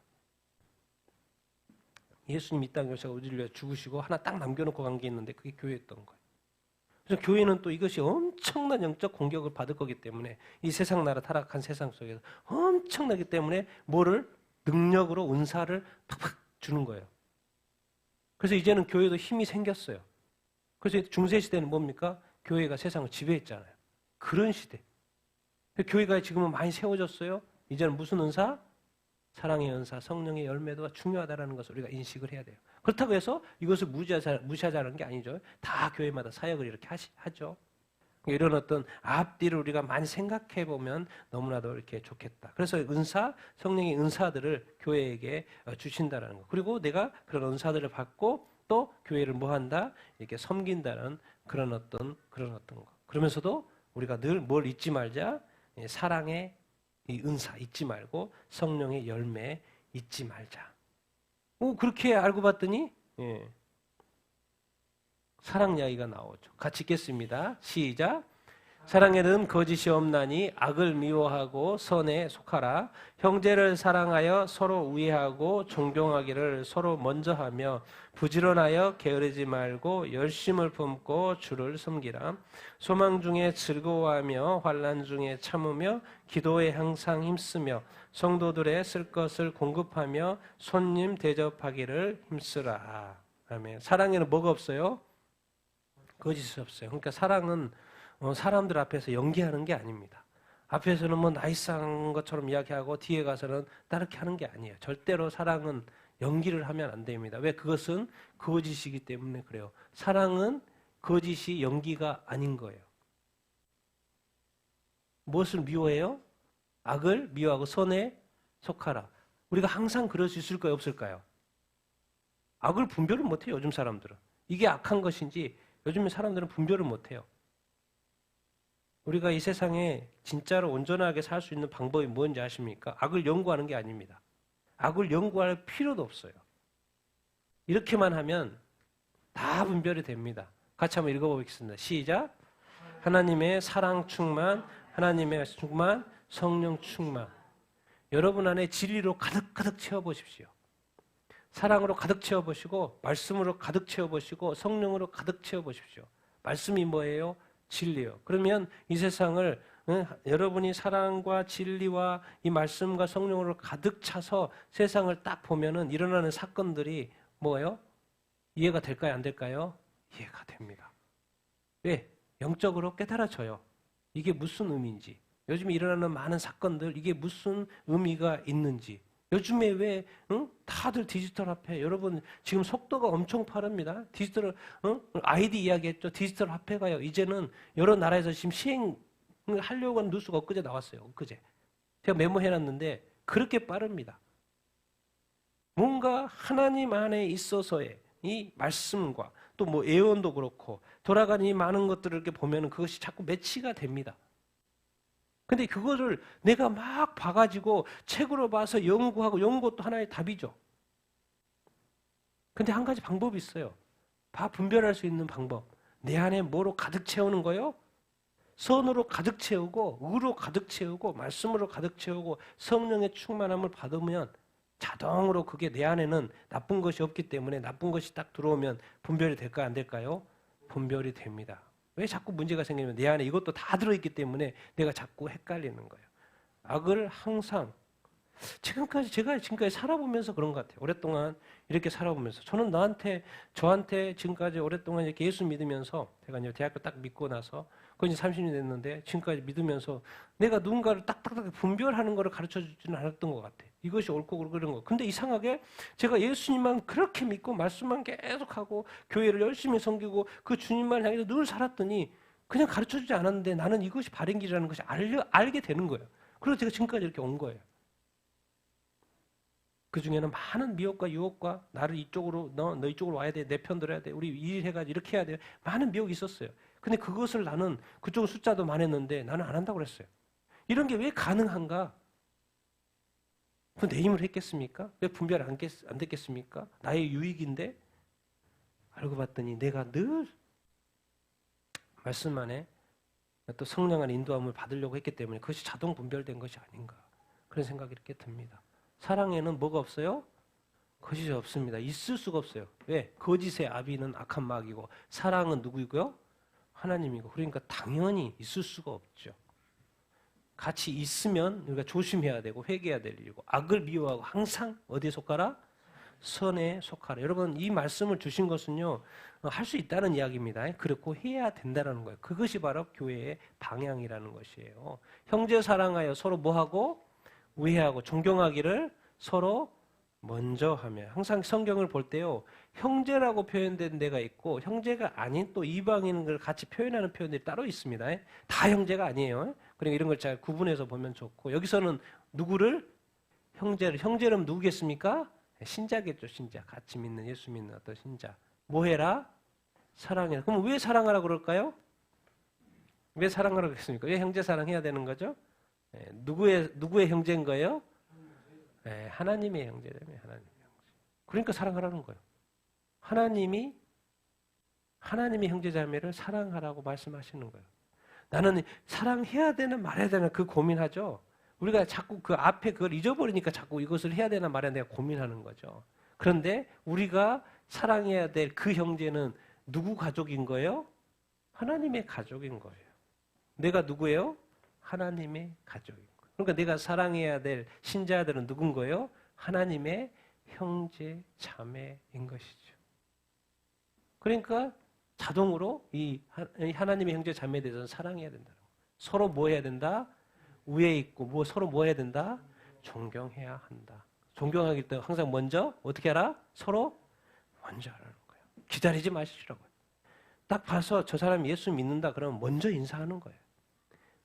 예수님 이 땅에 오셔서 우리를 위해 죽으시고 하나 딱 남겨놓고 간 게 있는데 그게 교회였던 거예요. 그래서 교회는 또 이것이 엄청난 영적 공격을 받을 거기 때문에 이 세상 나라 타락한 세상 속에서 엄청나기 때문에 뭐를? 능력으로 은사를 팍팍 주는 거예요. 그래서 이제는 교회도 힘이 생겼어요. 그래서 중세시대는 뭡니까? 교회가 세상을 지배했잖아요. 그런 시대. 교회가 지금은 많이 세워졌어요. 이제는 무슨 은사? 사랑의 은사, 성령의 열매도가 중요하다는 것을 우리가 인식을 해야 돼요. 그렇다고 해서 이것을 무시하자는 게 아니죠. 다 교회마다 사역을 이렇게 하죠. 이런 어떤 앞뒤를 우리가 많이 생각해 보면 너무나도 이렇게 좋겠다. 그래서 은사, 성령의 은사들을 교회에게 주신다는 거. 그리고 내가 그런 은사들을 받고 또 교회를 뭐 한다? 이렇게 섬긴다는 그런 어떤 거. 그러면서도 우리가 늘 뭘 잊지 말자? 사랑의 이 은사 잊지 말고 성령의 열매 잊지 말자. 그렇게 알고 봤더니 사랑 이야기가 나오죠. 같이 읽겠습니다. 시작. 사랑에는 거짓이 없나니 악을 미워하고 선에 속하라. 형제를 사랑하여 서로 우애하고 존경하기를 서로 먼저 하며 부지런하여 게으르지 말고 열심을 품고 주를 섬기라. 소망 중에 즐거워하며 환난 중에 참으며 기도에 항상 힘쓰며 성도들의 쓸 것을 공급하며 손님 대접하기를 힘쓰라. 아멘. 사랑에는 뭐가 없어요? 거짓이 없어요. 그러니까 사랑은 사람들 앞에서 연기하는 게 아닙니다. 앞에서는 뭐 나이스한 것처럼 이야기하고 뒤에 가서는 다르게 하는 게 아니에요. 절대로 사랑은 연기를 하면 안 됩니다. 왜? 그것은 거짓이기 때문에 그래요. 사랑은 거짓이 연기가 아닌 거예요. 무엇을 미워해요? 악을 미워하고 선에 속하라. 우리가 항상 그럴 수 있을까요? 없을까요? 악을 분별을 못해요. 요즘 사람들은. 이게 악한 것인지 요즘에 사람들은 분별을 못해요. 우리가 이 세상에 진짜로 온전하게 살 수 있는 방법이 뭔지 아십니까? 악을 연구하는 게 아닙니다. 악을 연구할 필요도 없어요. 이렇게만 하면 다 분별이 됩니다. 같이 한번 읽어보겠습니다. 시작. 하나님의 사랑 충만, 하나님의 충만, 성령 충만. 여러분 안에 진리로 가득가득 채워보십시오. 사랑으로 가득 채워보시고 말씀으로 가득 채워보시고 성령으로 가득 채워보십시오. 말씀이 뭐예요? 진리요. 그러면 이 세상을 여러분이 사랑과 진리와 이 말씀과 성령으로 가득 차서 세상을 딱 보면은 일어나는 사건들이 뭐예요? 이해가 될까요? 안 될까요? 이해가 됩니다. 왜? 영적으로 깨달아져요. 이게 무슨 의미인지. 요즘에 일어나는 많은 사건들 이게 무슨 의미가 있는지. 요즘에 왜 다들 디지털 화폐 여러분 지금 속도가 엄청 빠릅니다. 디지털 아이디 이야기했죠. 디지털 화폐가요. 이제는 여러 나라에서 지금 시행을 하려고 하는 뉴스가 엊그제 나왔어요. 엊그제. 제가 메모해놨는데 그렇게 빠릅니다. 뭔가 하나님 안에 있어서의 이 말씀과 또 뭐 예언도 그렇고 돌아가는 이 많은 것들을 이렇게 보면 그것이 자꾸 매치가 됩니다. 근데 그거를 내가 막 봐가지고 책으로 봐서 연구하고 연구도 하나의 답이죠. 근데 한 가지 방법이 있어요. 분별할 수 있는 방법. 내 안에 뭐로 가득 채우는 거요? 선으로 가득 채우고 의로 가득 채우고 말씀으로 가득 채우고 성령의 충만함을 받으면 자동으로 그게 내 안에는 나쁜 것이 없기 때문에 나쁜 것이 딱 들어오면 분별이 될까요? 안 될까요? 분별이 됩니다. 왜 자꾸 문제가 생기냐면 내 안에 이것도 다 들어있기 때문에 내가 자꾸 헷갈리는 거예요. 악을 항상 제가 지금까지 살아보면서 그런 것 같아요. 오랫동안 이렇게 살아보면서 저는 저한테 지금까지 오랫동안 이렇게 예수 믿으면서 제가 이제 대학교 딱 믿고 나서 그건 이제 30년 됐는데 지금까지 믿으면서 내가 누군가를 딱딱딱 분별하는 거를 가르쳐 주지는 않았던 것 같아요. 이것이 옳고 그르고 그런 거. 근데 이상하게 제가 예수님만 그렇게 믿고 말씀만 계속하고 교회를 열심히 섬기고 그 주님만 향해서 늘 살았더니 그냥 가르쳐 주지 않았는데 나는 이것이 바른 길이라는 것이 알게 되는 거예요. 그래서 제가 지금까지 이렇게 온 거예요. 그 중에는 많은 미혹과 유혹과 나를 이쪽으로 너 이쪽으로 와야 돼. 내 편 들어야 돼. 우리 일 해가지고 이렇게 해야 돼. 많은 미혹이 있었어요. 근데 그것을 나는 그쪽 숫자도 많았는데 나는 안 한다고 그랬어요. 이런 게 왜 가능한가? 그 내 힘으로 했겠습니까? 왜 분별 안 됐겠습니까? 나의 유익인데? 알고 봤더니 내가 늘 말씀 안에 또 성령 안에 인도함을 받으려고 했기 때문에 그것이 자동 분별된 것이 아닌가. 그런 생각이 이렇게 듭니다. 사랑에는 뭐가 없어요? 거짓이 없습니다. 있을 수가 없어요. 왜? 거짓의 아비는 악한 마귀고 사랑은 누구이고요? 하나님이고. 그러니까 당연히 있을 수가 없죠. 같이 있으면 우리가 조심해야 되고 회개해야 될 일이고 악을 미워하고 항상 어디에 속하라? 선에 속하라. 여러분 이 말씀을 주신 것은요. 할 수 있다는 이야기입니다. 그렇고 해야 된다는 거예요. 그것이 바로 교회의 방향이라는 것이에요. 형제 사랑하여 서로 뭐하고? 우애하고 존경하기를 서로 먼저 하며 항상 성경을 볼 때요. 형제라고 표현된 데가 있고 형제가 아닌 또 이방인을 같이 표현하는 표현들이 따로 있습니다. 다 형제가 아니에요. 그러니까 이런 걸 잘 구분해서 보면 좋고 여기서는 누구를? 형제는 누구겠습니까? 신자겠죠. 신자. 같이 믿는 예수 믿는 어떤 신자. 뭐 해라? 사랑해라. 그럼 왜 사랑하라 그럴까요? 왜 사랑하라고 했습니까? 왜 형제 사랑해야 되는 거죠? 누구의 형제인 거예요? 하나님의 형제라며 하나님의 형제. 그러니까 사랑하라는 거예요. 하나님이 형제자매를 사랑하라고 말씀하시는 거예요. 나는 사랑해야 되나 말해야 되나 그 고민하죠. 우리가 자꾸 그 앞에 그걸 잊어버리니까 자꾸 이것을 해야 되나 말해야 되나 고민하는 거죠. 그런데 우리가 사랑해야 될 그 형제는 누구 가족인 거예요? 하나님의 가족인 거예요. 내가 누구예요? 하나님의 가족인 거예요. 그러니까 내가 사랑해야 될 신자들은 누군 거예요? 하나님의 형제, 자매인 것이죠. 그러니까 자동으로 이 하나님의 형제, 자매에 대해서는 사랑해야 된다는 거예요. 서로 뭐 해야 된다? 우애 있고 서로 뭐 해야 된다? 존경해야 한다. 존경하기 때문에 항상 먼저 어떻게 하라? 서로 먼저 하라는 거예요. 기다리지 마시라고요. 딱 봐서 저 사람이 예수 믿는다 그러면 먼저 인사하는 거예요.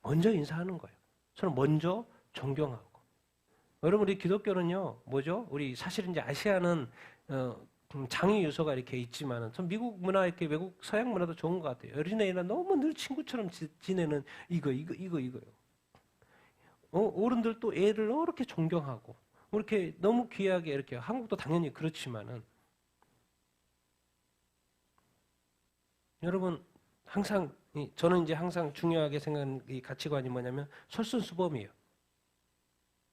먼저 인사하는 거예요. 서로 먼저 존경하고. 여러분 우리 기독교는요. 뭐죠? 우리 사실 이제 아시아는 장애 요소가 이렇게 있지만은 전 미국 문화 이렇게 외국 서양 문화도 좋은 것 같아요. 어린애나 너무 늘 친구처럼 지내는 이거요. 어른들도 애를 이렇게 존경하고 이렇게 너무 귀하게 이렇게 한국도 당연히 그렇지만은 여러분 항상 저는 이제 항상 중요하게 생각하는 이 가치관이 뭐냐면 솔선수범이에요.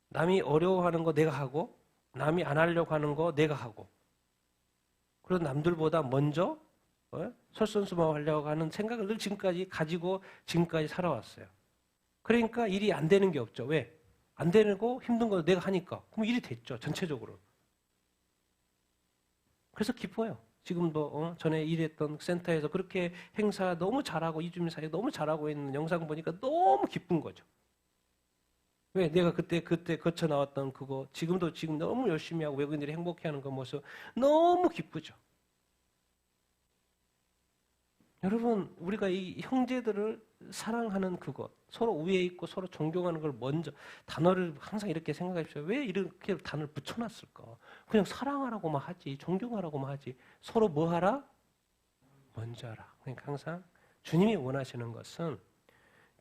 남이 어려워하는 거 내가 하고 남이 안 하려고 하는 거 내가 하고 그리고 남들보다 먼저 솔선수범하려고 하는 생각을 늘 지금까지 가지고 지금까지 살아왔어요. 그러니까 일이 안 되는 게 없죠. 왜? 안 되고 힘든 거 내가 하니까. 그럼 일이 됐죠. 전체적으로. 그래서 기뻐요. 지금도 전에 일했던 센터에서 그렇게 행사 너무 잘하고 이주민 사회 너무 잘하고 있는 영상 보니까 너무 기쁜 거죠. 왜? 내가 그때 거쳐 나왔던 그거 지금도 지금 너무 열심히 하고 외국인들이 행복해하는 그 모습 너무 기쁘죠. 여러분 우리가 이 형제들을 사랑하는 그것 서로 위에 있고 서로 존경하는 걸 먼저 단어를 항상 이렇게 생각하십시오. 왜 이렇게 단어를 붙여놨을까? 그냥 사랑하라고만 하지 존경하라고만 하지 서로 뭐 하라? 먼저 하라. 그러니까 항상 주님이 원하시는 것은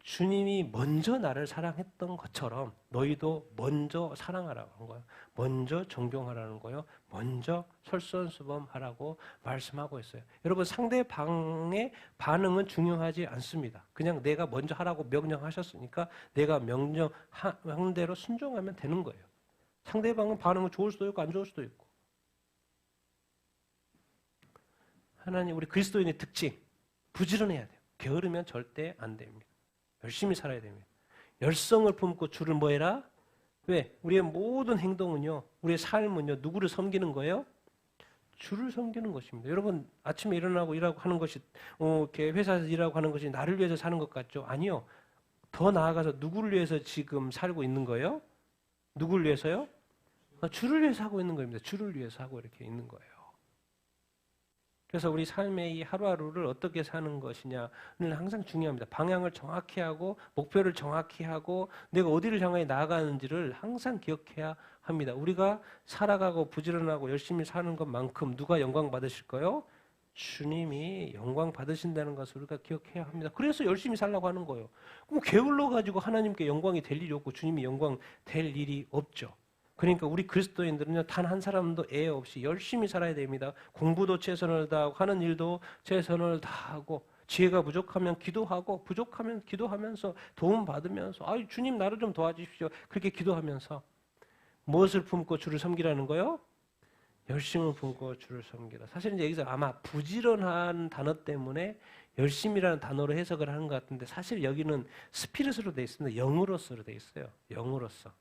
주님이 먼저 나를 사랑했던 것처럼 너희도 먼저 사랑하라고 하는 거예요. 먼저 존경하라는 거예요. 먼저 솔선수범하라고 말씀하고 있어요. 여러분 상대방의 반응은 중요하지 않습니다. 그냥 내가 먼저 하라고 명령하셨으니까 내가 명령한 대로 순종하면 되는 거예요. 상대방은 반응은 좋을 수도 있고 안 좋을 수도 있고. 하나님 우리 그리스도인의 특징 부지런해야 돼요. 게으르면 절대 안 됩니다. 열심히 살아야 됩니다. 열성을 품고 주를 뭐 해라? 왜? 우리의 모든 행동은요, 우리의 삶은요, 누구를 섬기는 거예요? 주를 섬기는 것입니다. 여러분, 아침에 일어나고 일하고 하는 것이, 이렇게 회사에서 일하고 하는 것이 나를 위해서 사는 것 같죠? 아니요. 더 나아가서 누구를 위해서 지금 살고 있는 거예요? 누구를 위해서요? 주를 위해서 하고 있는 겁니다. 주를 위해서 하고 이렇게 있는 거예요. 그래서 우리 삶의 이 하루하루를 어떻게 사는 것이냐는 항상 중요합니다. 방향을 정확히 하고 목표를 정확히 하고 내가 어디를 향해 나아가는지를 항상 기억해야 합니다. 우리가 살아가고 부지런하고 열심히 사는 것만큼 누가 영광 받으실까요? 주님이 영광 받으신다는 것을 우리가 기억해야 합니다. 그래서 열심히 살라고 하는 거예요. 그럼 게을러 가지고 하나님께 영광이 될 일이 없고 주님이 영광 될 일이 없죠. 그러니까 우리 그리스도인들은요, 단 한 사람도 애 없이 열심히 살아야 됩니다. 공부도 최선을 다하고 하는 일도 최선을 다하고 지혜가 부족하면 기도하고 부족하면 기도하면서 도움 받으면서 주님 나를 좀 도와주십시오. 그렇게 기도하면서 무엇을 품고 주를 섬기라는 거요? 열심을 품고 주를 섬기라. 사실 이제 여기서 아마 부지런한 단어 때문에 열심이라는 단어로 해석을 하는 것 같은데 사실 여기는 스피릿으로 돼 있습니다. 영으로서로 돼 있어요. 영으로서.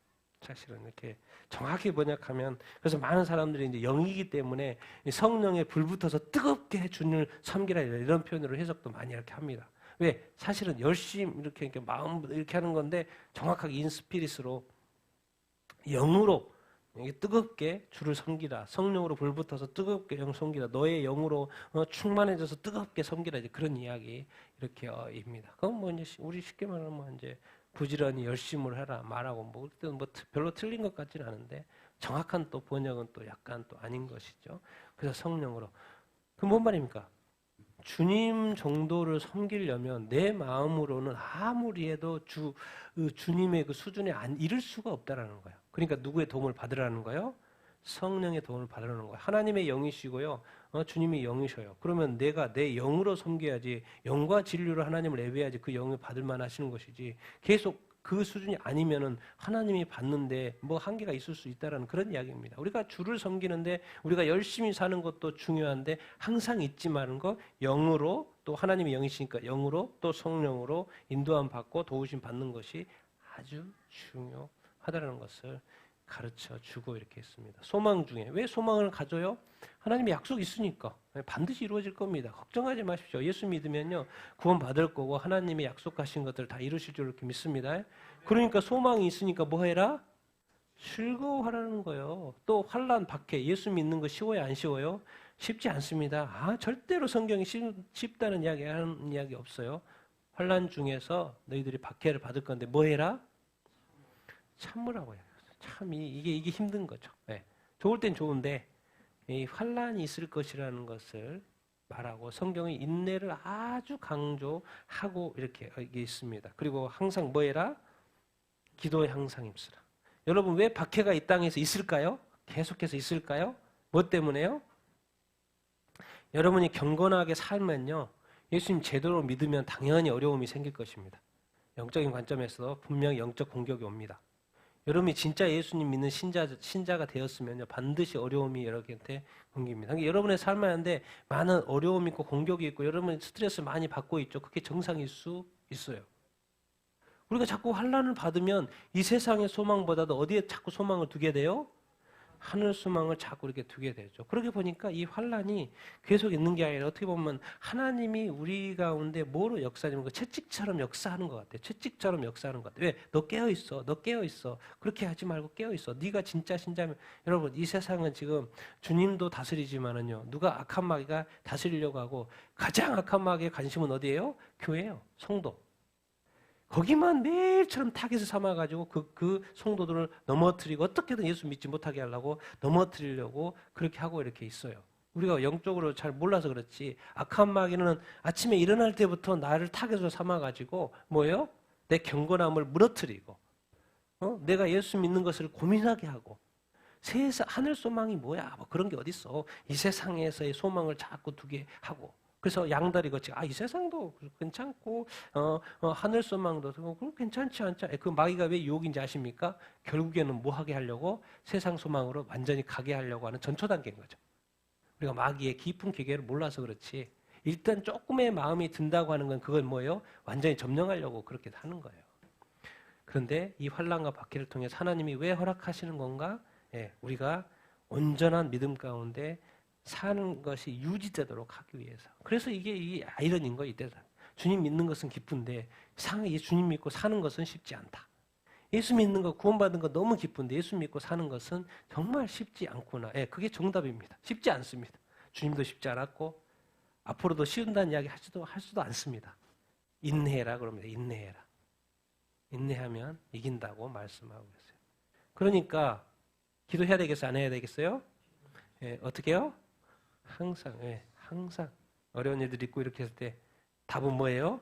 사실은 이렇게 정확히 번역하면 그래서 많은 사람들이 이제 영이기 때문에 성령에 불 붙어서 뜨겁게 주님을 섬기라 이런 표현으로 해석도 많이 이렇게 합니다. 왜? 사실은 열심 이렇게 마음 이렇게 하는 건데 정확하게 인스피릿으로 영으로 뜨겁게 주를 섬기라. 성령으로 불 붙어서 뜨겁게 영 섬기라. 너의 영으로 충만해져서 뜨겁게 섬기라. 이제 그런 이야기 이렇게입니다. 그건 뭐 이제 우리 쉽게 말하면 이제 부지런히 열심을 해라 말하고 뭐 별로 틀린 것 같지는 않은데 정확한 또 번역은 또 약간 또 아닌 것이죠. 그래서 성령으로. 그 뭔 말입니까? 주님 정도를 섬기려면 내 마음으로는 아무리 해도 주님의 그 수준에 이를 수가 없다라는 거예요. 그러니까 누구의 도움을 받으라는 거예요? 성령의 도움을 받으라는 거예요. 하나님의 영이시고요. 주님이 영이셔요. 그러면 내가 내 영으로 섬겨야지 영과 진리로 하나님을 예배해야지 그 영을 받을 만 하시는 것이지 계속 그 수준이 아니면은 하나님이 받는데 뭐 한계가 있을 수 있다라는 그런 이야기입니다. 우리가 주를 섬기는데 우리가 열심히 사는 것도 중요한데 항상 잊지 마는 거 영으로 또 하나님의 영이시니까 영으로 또 성령으로 인도함 받고 도우심 받는 것이 아주 중요하다는 것을 가르쳐 주고 이렇게 했습니다. 소망 중에 왜 소망을 가져요? 하나님의 약속이 있으니까 반드시 이루어질 겁니다. 걱정하지 마십시오. 예수 믿으면요 구원 받을 거고 하나님의 약속하신 것들 다 이루실 줄 이렇게 믿습니다. 그러니까 소망이 있으니까 뭐 해라? 즐거워하라는 거예요. 또 환난 박해 예수 믿는 거 쉬워요 안 쉬워요? 쉽지 않습니다. 절대로 성경이 쉽다는 이야기 하는 이야기 없어요. 환난 중에서 너희들이 박해를 받을 건데 뭐 해라? 참으라고 해요. 참 이게 힘든 거죠. 네. 좋을 땐 좋은데 이 환난이 있을 것이라는 것을 말하고 성경의 인내를 아주 강조하고 이렇게 있습니다. 그리고 항상 뭐 해라? 기도에 항상 힘쓰라. 여러분 왜 박해가 이 땅에서 있을까요? 계속해서 있을까요? 뭐 때문에요? 여러분이 경건하게 살면요 예수님 제대로 믿으면 당연히 어려움이 생길 것입니다. 영적인 관점에서 분명히 영적 공격이 옵니다. 여러분이 진짜 예수님 믿는 신자가 되었으면요, 반드시 어려움이 여러분한테 옮깁니다. 그러니까 여러분의 삶 안에 많은 어려움이 있고 공격이 있고 여러분이 스트레스 많이 받고 있죠. 그게 정상일 수 있어요. 우리가 자꾸 환난을 받으면 이 세상의 소망보다도 어디에 자꾸 소망을 두게 돼요? 하늘 소망을 자꾸 이렇게 두게 되죠. 그렇게 보니까 이 환난이 계속 있는 게 아니라 어떻게 보면 하나님이 우리 가운데 뭐로 역사하냐면 그 채찍처럼 역사하는 것 같아요. 채찍처럼 역사하는 것 같아요. 왜? 너 깨어 있어. 너 깨어 있어. 그렇게 하지 말고 깨어 있어. 네가 진짜 신자면 여러분 이 세상은 지금 주님도 다스리지만은요. 누가 악한 마귀가 다스리려고 하고 가장 악한 마귀의 관심은 어디예요? 교회예요. 성도. 거기만 매일처럼 타겟을 삼아가지고 그 성도들을 넘어뜨리고 어떻게든 예수 믿지 못하게 하려고 넘어뜨리려고 그렇게 하고 이렇게 있어요. 우리가 영적으로 잘 몰라서 그렇지 악한 마귀는 아침에 일어날 때부터 나를 타겟으로 삼아가지고 뭐예요? 내 경건함을 무너뜨리고 내가 예수 믿는 것을 고민하게 하고 세상 하늘 소망이 뭐야? 뭐 그런 게 어딨어? 이 세상에서의 소망을 자꾸 두게 하고 그래서 양다리 거치 이 세상도 괜찮고 하늘 소망도 그거 괜찮지 않죠? 그 마귀가 왜 유혹인지 아십니까? 결국에는 뭐 하게 하려고 세상 소망으로 완전히 가게 하려고 하는 전초 단계인 거죠. 우리가 마귀의 깊은 계계를 몰라서 그렇지 일단 조금의 마음이 든다고 하는 건 그건 뭐예요? 완전히 점령하려고 그렇게 하는 거예요. 그런데 이 환난과 박해를 통해서 하나님이 왜 허락하시는 건가? 우리가 온전한 믿음 가운데 사는 것이 유지되도록 하기 위해서. 그래서 이게 이 아이러니인 거예요. 이때 주님 믿는 것은 기쁜데 주님 믿고 사는 것은 쉽지 않다. 예수 믿는 거 구원받은 거 너무 기쁜데 예수 믿고 사는 것은 정말 쉽지 않구나. 그게 정답입니다. 쉽지 않습니다. 주님도 쉽지 않았고 앞으로도 쉬운다는 이야기 할 수도 않습니다. 인내해라 그럽니다. 인내해라. 인내하면 이긴다고 말씀하고 있어요. 그러니까 기도해야 되겠어요? 안 해야 되겠어요? 어떻게 해요? 항상 어려운 일들 있고 이렇게 했을 때 답은 뭐예요?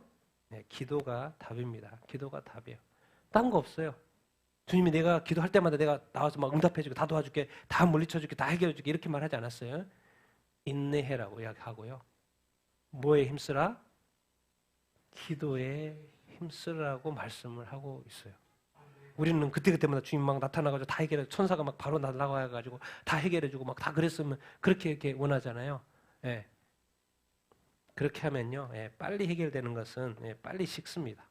기도가 답입니다. 기도가 답이에요. 딴 거 없어요. 주님이 내가 기도할 때마다 내가 나와서 막 응답해주고 다 도와줄게, 다 물리쳐줄게, 다 해결해줄게 이렇게 말하지 않았어요. 인내해라고 이야기하고요. 뭐에 힘쓰라? 기도에 힘쓰라고 말씀을 하고 있어요. 우리는 그때그때마다 주님 막 나타나가지고 다 해결해, 천사가 막 바로 날아가가지고 다 해결해주고 막 다 그랬으면 그렇게 이렇게 원하잖아요. 그렇게 하면요, 빨리 해결되는 것은 빨리 식습니다.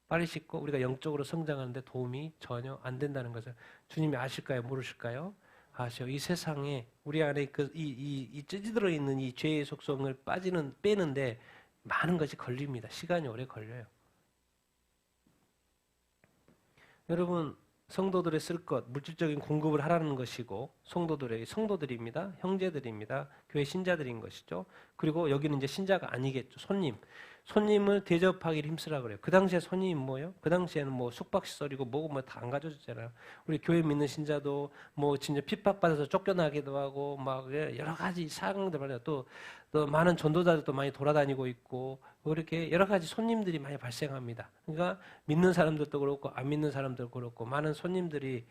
빨리 식고 우리가 영적으로 성장하는데 도움이 전혀 안 된다는 것을 주님이 아실까요? 모르실까요? 아셔. 이 세상에 우리 안에 이 찌들어 있는 이 죄의 속성을 빼는데 많은 것이 걸립니다. 시간이 오래 걸려요. 여러분 성도들의 쓸 것, 물질적인 공급을 하라는 것이고 성도들입니다. 형제들입니다. 교회 신자들인 것이죠. 그리고 여기는 이제 신자가 아니겠죠. 손님을 대접하기를 힘쓰라 그래요. 그 당시에 손님이 뭐예요? 그 당시에는 뭐 숙박시설이고 뭐고 뭐 다 안 가져주잖아요. 우리 교회 믿는 신자도 뭐 진짜 핍박받아서 쫓겨나기도 하고 막 여러 가지 상황들 말이야. 또 많은 전도자들도 많이 돌아다니고 있고 이렇게 여러 가지 손님들이 많이 발생합니다. 그러니까 믿는 사람들도 그렇고 안 믿는 사람들도 그렇고 많은 손님들이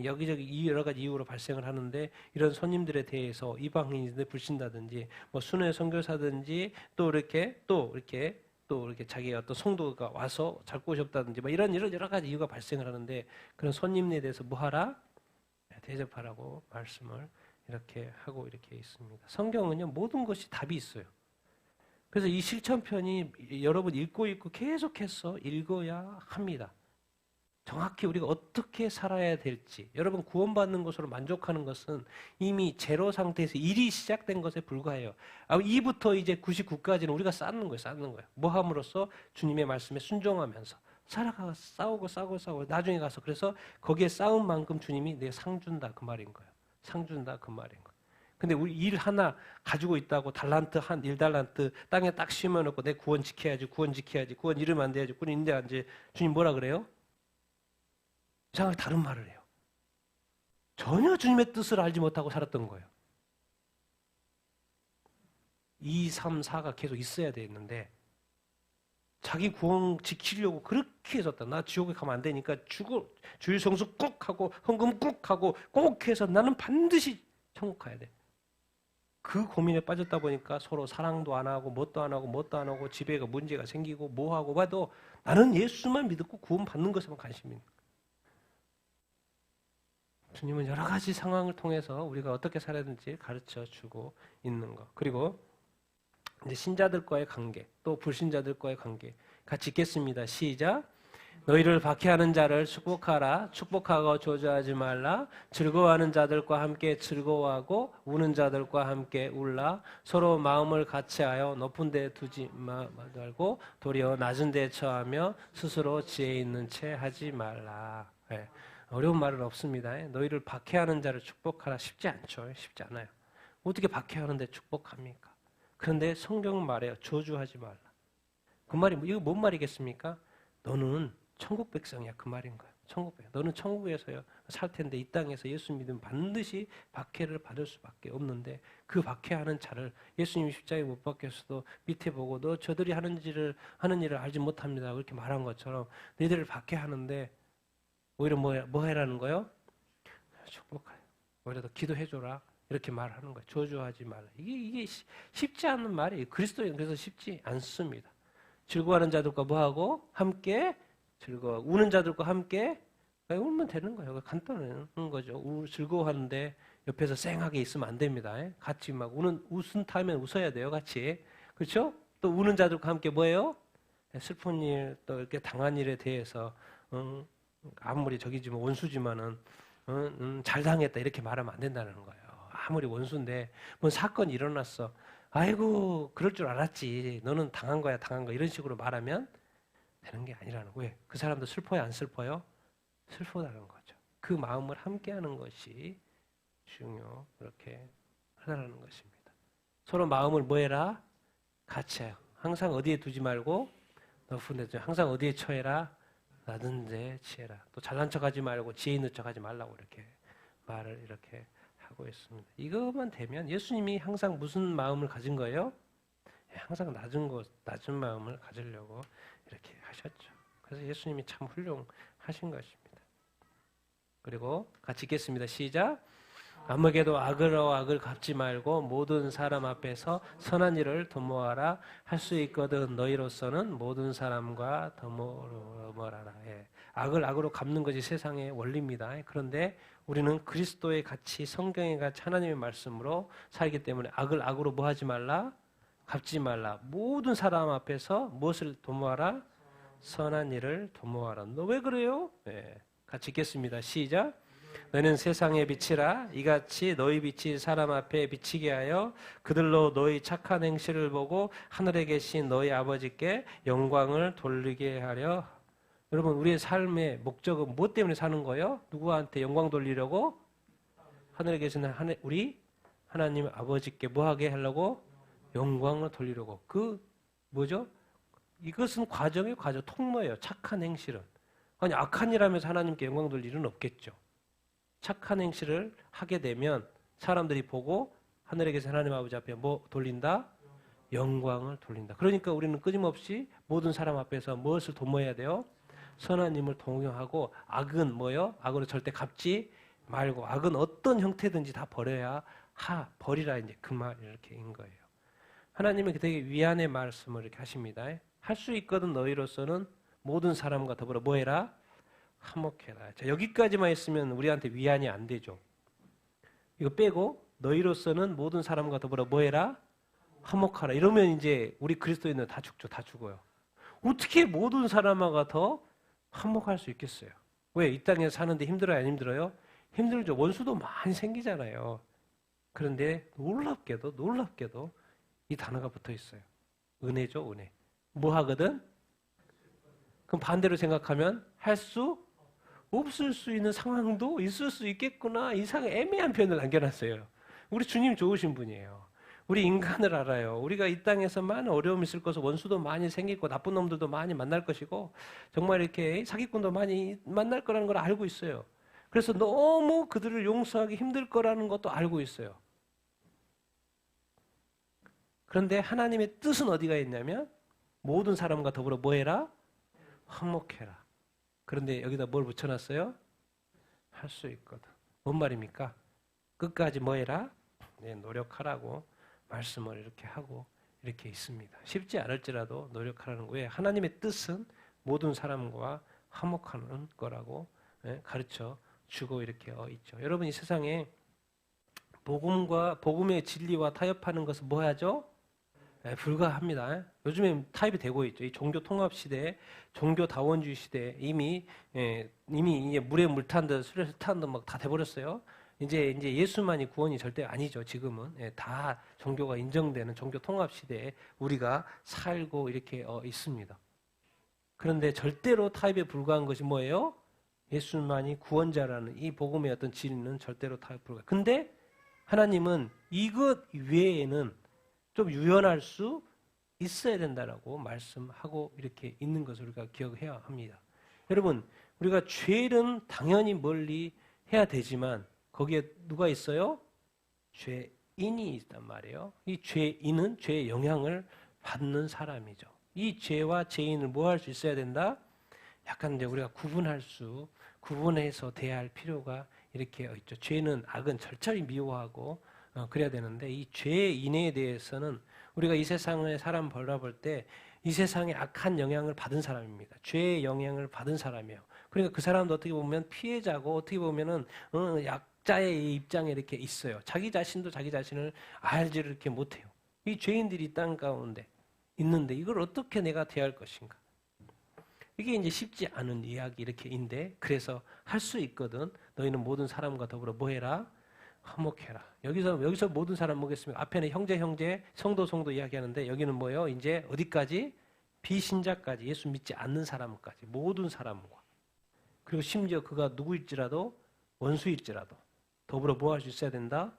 여기저기 여러 가지 이유로 발생을 하는데 이런 손님들에 대해서 이방인들 불신다든지 뭐 순회 선교사든지 또 이렇게 자기의 어떤 성도가 와서 잘 꼬셨다든지 뭐 이런 여러 가지 이유가 발생을 하는데 그런 손님에 대해서 뭐 하라? 대접하라고 말씀을 이렇게 하고 이렇게 있습니다. 성경은요 모든 것이 답이 있어요. 그래서 이 실천편이 여러분 읽고 계속해서 읽어야 합니다. 정확히 우리가 어떻게 살아야 될지 여러분 구원받는 것으로 만족하는 것은 이미 제로 상태에서 일이 시작된 것에 불과해요. 2부터 이제 99까지는 우리가 쌓는 거예요. 뭐 함으로써 주님의 말씀에 순종하면서 살아가 싸우고 나중에 가서 그래서 거기에 싸운 만큼 주님이 내 상 준다 그 말인 거예요. 상 준다 그 말인 거예요. 근데 우리 일 하나 가지고 있다고 달란트 1달란트 땅에 딱 심어놓고 내 구원 지켜야지 구원 이러면 안 돼야지 구원 인데 안 돼. 주님 뭐라 그래요? 이상하게 다른 말을 해요. 전혀 주님의 뜻을 알지 못하고 살았던 거예요. 2, 3, 4가 계속 있어야 되는데 자기 구원 지키려고 그렇게 해줬다. 나 지옥에 가면 안 되니까 주일 성수 꾹 하고 헌금 꾹 하고 꼭 해서 나는 반드시 천국 가야 돼. 그 고민에 빠졌다 보니까 서로 사랑도 안 하고 뭣도 안 하고 뭣도 안 하고 집에 문제가 생기고 뭐 하고 봐도 나는 예수만 믿고 구원 받는 것에만 관심이 있는 거예요. 주님은 여러 가지 상황을 통해서 우리가 어떻게 살아야 되는지 가르쳐 주고 있는 거. 그리고 이제 신자들과의 관계, 또 불신자들과의 관계 같이 읽겠습니다. 시작. 너희를 박해하는 자를 축복하라. 축복하고 저주하지 말라. 즐거워하는 자들과 함께 즐거워하고 우는 자들과 함께 울라. 서로 마음을 같이하여 높은 데 두지 말고 도리어 낮은 데 처하며 스스로 지혜 있는 채 하지 말라. 네. 어려운 말은 없습니다. 너희를 박해하는 자를 축복하라. 쉽지 않죠. 쉽지 않아요. 어떻게 박해하는데 축복합니까? 그런데 성경은 말해요. 저주하지 말라. 그 말이 이거 뭔 말이겠습니까? 너는 천국 백성이야. 그 말인 거야. 천국 백성. 너는 천국에서요 살 텐데 이 땅에서 예수 믿으면 반드시 박해를 받을 수밖에 없는데 그 박해하는 자를 예수님이 십자가에 못 박혔어도 밑에 보고 너 저들이 하는 일을 알지 못합니다. 그렇게 말한 것처럼 너희들을 박해하는데 오히려 뭐 해라는 거요? 축복해. 오히려 더 기도해줘라. 이렇게 말하는 거예요. 저주하지 말라. 이게 쉽지 않은 말이에요. 그리스도인 그래서 쉽지 않습니다. 즐거워하는 자들과 뭐하고 함께 즐거워. 우는 자들과 함께 울면 되는 거예요. 간단한 거죠. 즐거워하는데 옆에서 쌩하게 있으면 안 됩니다. 같이 막 웃음 타면 웃어야 돼요. 같이. 그렇죠? 또 우는 자들과 함께 뭐예요? 슬픈 일, 또 이렇게 당한 일에 대해서 아무리 저기지만 원수지만은 잘 당했다 이렇게 말하면 안 된다는 거예요. 아무리 원수인데 뭔 사건이 일어났어. 아이고 그럴 줄 알았지. 너는 당한 거야 당한 거 이런 식으로 말하면 되는 게 아니라는 거예요. 왜? 그 사람도 슬퍼요 안 슬퍼요? 슬퍼다는 거죠. 그 마음을 함께하는 것이 중요 이렇게 하다라는 것입니다. 서로 마음을 뭐해라? 같이 해요. 항상 어디에 두지 말고 높은 데 항상 어디에 처해라? 낮은 데 치해라. 또 잘난 척하지 말고 지혜 있는 척하지 말라고 이렇게 말을 이렇게 하고 있습니다. 이것만 되면 예수님이 항상 무슨 마음을 가진 거예요? 항상 낮은 마음을 가지려고 이렇게 하셨죠. 그래서 예수님이 참 훌륭하신 것입니다. 그리고 같이 읽겠습니다. 시작. 아무에게도 악으로 악을 갚지 말고 모든 사람 앞에서 선한 일을 도모하라. 할 수 있거든 너희로서는 모든 사람과 도모하라. 악을 악으로 갚는 것이 세상의 원리입니다. 그런데 우리는 그리스도의 같이 성경의 같이 하나님의 말씀으로 살기 때문에 악을 악으로 뭐 하지 말라? 갚지 말라. 모든 사람 앞에서 무엇을 도모하라? 선한 일을 도모하라. 너 왜 그래요? 같이 읽겠습니다. 시작. 너희는 세상의 빛이라. 이같이 너희 빛이 사람 앞에 비치게 하여 그들로 너희 착한 행실을 보고 하늘에 계신 너희 아버지께 영광을 돌리게 하려. 여러분 우리의 삶의 목적은 무엇 때문에 사는 거예요? 누구한테 영광 돌리려고? 하늘에 계신 우리 하나님 아버지께 뭐하게 하려고? 영광을 돌리려고. 그 뭐죠? 이것은 과정이에요. 과정. 통로예요. 착한 행실은. 아니 악한 일 하면서 하나님께 영광 돌릴 일은 없겠죠. 착한 행실을 하게 되면 사람들이 보고 하늘에 계신 하나님 아버지 앞에 뭐 돌린다? 영광을 돌린다. 그러니까 우리는 끊임없이 모든 사람 앞에서 무엇을 도모해야 돼요? 선한 힘을 동용하고 악은 뭐요? 악으로 절대 갚지 말고 악은 어떤 형태든지 다 버리라 이제 그 말 이렇게인 거예요. 하나님은 되게 위안의 말씀을 이렇게 하십니다. 할 수 있거든 너희로서는 모든 사람과 더불어 뭐해라? 화목해라. 자, 여기까지만 있으면 우리한테 위안이 안 되죠. 이거 빼고 너희로서는 모든 사람과 더불어 뭐해라? 화목하라. 이러면 이제 우리 그리스도인은 다 죽죠. 다 죽어요. 어떻게 모든 사람과 더 화목할 수 있겠어요? 왜? 이 땅에서 사는데 힘들어요? 안 힘들어요? 힘들죠. 원수도 많이 생기잖아요. 그런데 놀랍게도 이 단어가 붙어 있어요. 은혜죠, 은혜. 뭐 하거든? 그럼 반대로 생각하면 할 수 없을 수 있는 상황도 있을 수 있겠구나. 이상한 애매한 표현을 남겨놨어요. 우리 주님 좋으신 분이에요. 우리 인간을 알아요. 우리가 이 땅에서 많은 어려움이 있을 것이고 원수도 많이 생기고 나쁜 놈들도 많이 만날 것이고 정말 이렇게 사기꾼도 많이 만날 거라는 걸 알고 있어요. 그래서 너무 그들을 용서하기 힘들 거라는 것도 알고 있어요. 그런데 하나님의 뜻은 어디가 있냐면 모든 사람과 더불어 뭐해라? 화목해라. 그런데 여기다 뭘 붙여놨어요? 할 수 있거든. 뭔 말입니까? 끝까지 뭐해라? 노력하라고 말씀을 이렇게 하고 이렇게 있습니다. 쉽지 않을지라도 노력하라는 거예요. 하나님의 뜻은 모든 사람과 화목하는 거라고 가르쳐 주고 이렇게 있죠. 여러분 이 세상에 복음의 진리와 타협하는 것은 뭐 하죠? 불가합니다. 요즘에 타협이 되고 있죠. 이 종교 통합 시대, 종교 다원주의 시대 이미 이제 물에 물 탄 듯 술에 탄 듯 막 다 돼버렸어요. 이제 예수만이 구원이 절대 아니죠. 지금은 다 종교가 인정되는 종교 통합 시대에 우리가 살고 이렇게 있습니다. 그런데 절대로 타협에 불과한 것이 뭐예요? 예수만이 구원자라는 이 복음의 어떤 진리는 절대로 타협 불가. 근데 하나님은 이것 외에는 좀 유연할 수 있어야 된다라고 말씀하고 이렇게 있는 것을 우리가 기억해야 합니다. 여러분, 우리가 죄는 당연히 멀리 해야 되지만 거기에 누가 있어요? 죄인이 있단 말이에요. 이 죄인은 죄의 영향을 받는 사람이죠. 이 죄와 죄인을 뭐 할 수 있어야 된다? 약간 이제 우리가 구분해서 대할 필요가 이렇게 있죠. 죄는 악은 철저히 미워하고 그래야 되는데 이 죄인에 대해서는 우리가 이 세상의 사람 바라볼 때 이 세상에 악한 영향을 받은 사람입니다. 죄의 영향을 받은 사람이에요. 그러니까 그 사람도 어떻게 보면 피해자고 어떻게 보면은 약자의 입장에 이렇게 있어요. 자기 자신도 자기 자신을 알지를 이렇게 못해요. 이 죄인들이 땅 가운데 있는데 이걸 어떻게 내가 대할 것인가? 이게 이제 쉽지 않은 이야기 이렇게인데 그래서 할 수 있거든. 너희는 모든 사람과 더불어 뭐 해라? 화목해라. 여기서 모든 사람 뭐겠습니까? 앞에는 형제, 성도 이야기하는데 여기는 뭐예요? 이제 어디까지? 비신자까지, 예수 믿지 않는 사람까지, 모든 사람과. 그리고 심지어 그가 누구일지라도 원수일지라도 더불어 뭐 할 수 있어야 된다?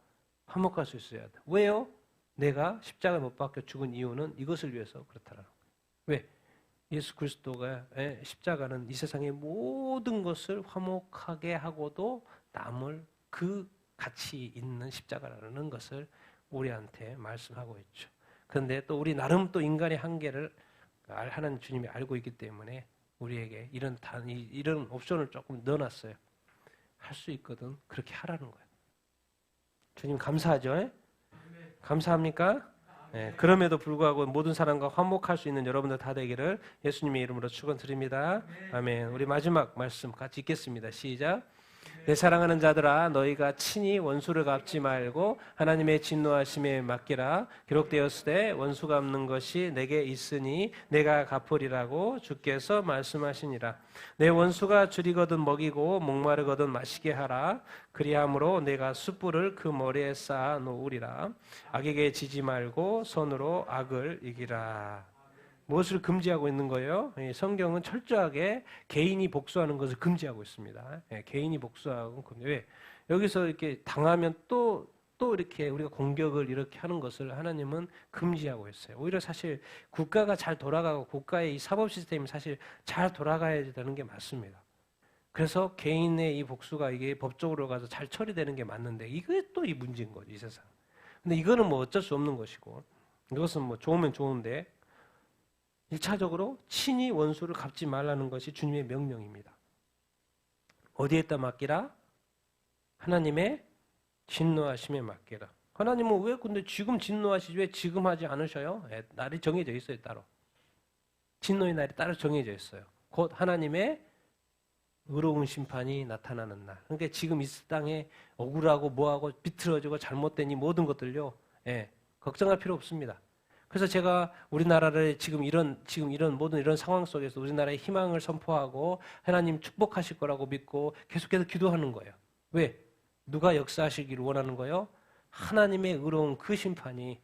화목할 수 있어야 돼. 왜요? 내가 십자가에 못 박혀 죽은 이유는 이것을 위해서 그렇다라는 거예요. 왜? 예수 그리스도가 십자가는 이 세상의 모든 것을 화목하게 하고도 남을 그 가치 있는 십자가라는 것을 우리한테 말씀하고 있죠. 그런데 또 우리 나름 또 인간의 한계를 하나님 주님이 알고 있기 때문에 우리에게 이런 옵션을 조금 넣어놨어요. 할 수 있거든. 그렇게 하라는 거예요. 주님 감사하죠? 감사합니까? 네, 그럼에도 불구하고 모든 사람과 화목할 수 있는 여러분들 다 되기를 예수님의 이름으로 축원드립니다. 아멘. 우리 마지막 말씀 같이 읽겠습니다. 시작. 내 사랑하는 자들아 너희가 친히 원수를 갚지 말고 하나님의 진노하심에 맡기라. 기록되었으되 원수 갚는 것이 내게 있으니 내가 갚으리라고 주께서 말씀하시니라. 내 원수가 줄이거든 먹이고 목마르거든 마시게 하라. 그리함으로 내가 숯불을 그 머리에 쌓아 놓으리라. 악에게 지지 말고 손으로 악을 이기라. 무엇을 금지하고 있는 거예요? 성경은 철저하게 개인이 복수하는 것을 금지하고 있습니다. 개인이 복수하고 왜? 여기서 이렇게 당하면 또 이렇게 우리가 공격을 이렇게 하는 것을 하나님은 금지하고 있어요. 오히려 사실 국가가 잘 돌아가고 국가의 이 사법 시스템이 사실 잘 돌아가야 되는 게 맞습니다. 그래서 개인의 이 복수가 이게 법적으로 가서 잘 처리되는 게 맞는데 이게 또 이 문제인 거죠, 이 세상. 근데 이거는 뭐 어쩔 수 없는 것이고 이것은 뭐 좋으면 좋은데 1차적으로 친히 원수를 갚지 말라는 것이 주님의 명령입니다. 어디에다 맡기라? 하나님의 진노하심에 맡기라. 하나님은 왜 근데 지금 진노하시지 왜 지금 하지 않으셔요? 날이 정해져 있어요, 따로. 진노의 날이 따로 정해져 있어요. 곧 하나님의 의로운 심판이 나타나는 날. 그러니까 지금 이 땅에 억울하고 뭐하고 비틀어지고 잘못된 이 모든 것들요, 걱정할 필요 없습니다. 그래서 제가 우리나라를 지금 이런 모든 이런 상황 속에서 우리나라의 희망을 선포하고 하나님 축복하실 거라고 믿고 계속해서 기도하는 거예요. 왜? 누가 역사하시기를 원하는 거예요? 하나님의 의로운 그 심판이,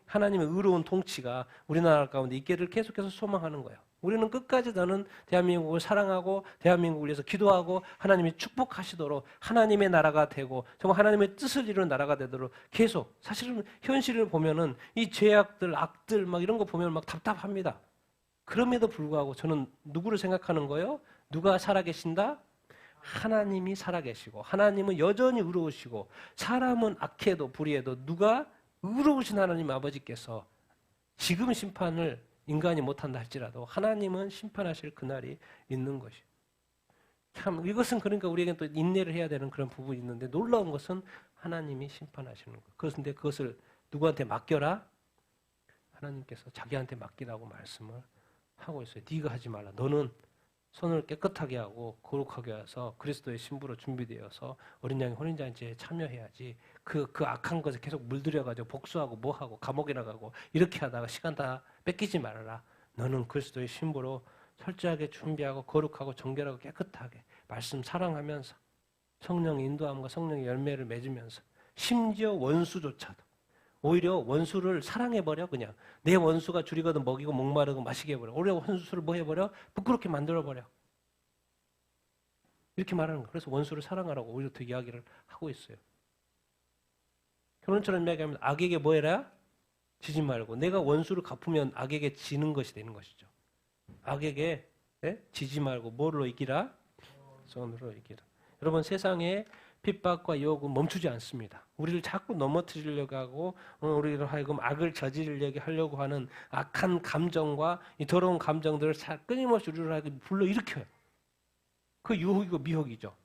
하나님의 의로운 통치가 우리나라 가운데 있기를 계속해서 소망하는 거예요. 우리는 끝까지 너는 대한민국을 사랑하고 대한민국을 위해서 기도하고 하나님이 축복하시도록 하나님의 나라가 되고 정말 하나님의 뜻을 이루는 나라가 되도록 계속 사실은 현실을 보면은 이 죄악들, 악들 막 이런 거 보면 막 답답합니다. 그럼에도 불구하고 저는 누구를 생각하는 거예요? 누가 살아계신다? 하나님이 살아계시고 하나님은 여전히 의로우시고 사람은 악해도 불의해도 누가 의로우신 하나님 아버지께서 지금 심판을 인간이 못한다 할지라도 하나님은 심판하실 그날이 있는 것이에요. 참 이것은 그러니까 우리에게 또 인내를 해야 되는 그런 부분이 있는데 놀라운 것은 하나님이 심판하시는 거예요. 그런데 그것을 누구한테 맡겨라? 하나님께서 자기한테 맡기라고 말씀을 하고 있어요. 네가 하지 말라. 너는 손을 깨끗하게 하고 거룩하게 해서 그리스도의 신부로 준비되어서 어린 양의 혼인잔치에 참여해야지. 그 악한 것에 계속 물들여가지고 복수하고 뭐하고 감옥에 나가고 이렇게 하다가 시간 다 뺏기지 말아라. 너는 그리스도의 신부로 철저하게 준비하고 거룩하고 정결하고 깨끗하게 말씀 사랑하면서 성령의 인도함과 성령의 열매를 맺으면서 심지어 원수조차도 오히려 원수를 사랑해버려. 그냥 내 원수가 줄이거든 먹이고 목마르고 마시게 해버려. 오히려 원수를 뭐 해버려? 부끄럽게 만들어버려. 이렇게 말하는 거예요. 그래서 원수를 사랑하라고 오히려 더 이야기를 하고 있어요. 결론처럼 이야기하면 악에게 뭐 해라? 지지 말고. 내가 원수를 갚으면 악에게 지는 것이 되는 것이죠. 악에게 지지 말고 뭘로 이기라? 선으로 이기라. 여러분 세상에 핍박과 유혹은 멈추지 않습니다. 우리를 자꾸 넘어뜨리려고 하고 우리를 하여금 악을 저지르려고 하려고 하는 악한 감정과 이 더러운 감정들을 끊임없이 우리를 하여금 불러일으켜요. 그 유혹이고 미혹이죠.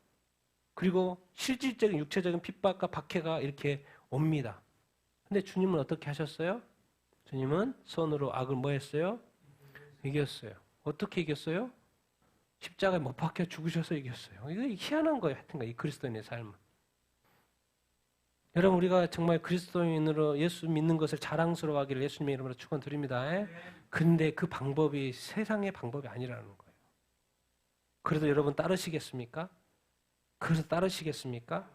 그리고 실질적인 육체적인 핍박과 박해가 이렇게 옵니다. 근데 주님은 어떻게 하셨어요? 주님은 손으로 악을 뭐 했어요? 이겼어요. 어떻게 이겼어요? 십자가에 못 박혀 죽으셔서 이겼어요. 이거 희한한 거예요. 하여튼간 이 그리스도인의 삶은. 여러분 우리가 정말 그리스도인으로 예수 믿는 것을 자랑스러워하기를 예수님의 이름으로 축원드립니다. 근데 그 방법이 세상의 방법이 아니라는 거예요. 그래도 여러분 따르시겠습니까? 그래서 따르시겠습니까?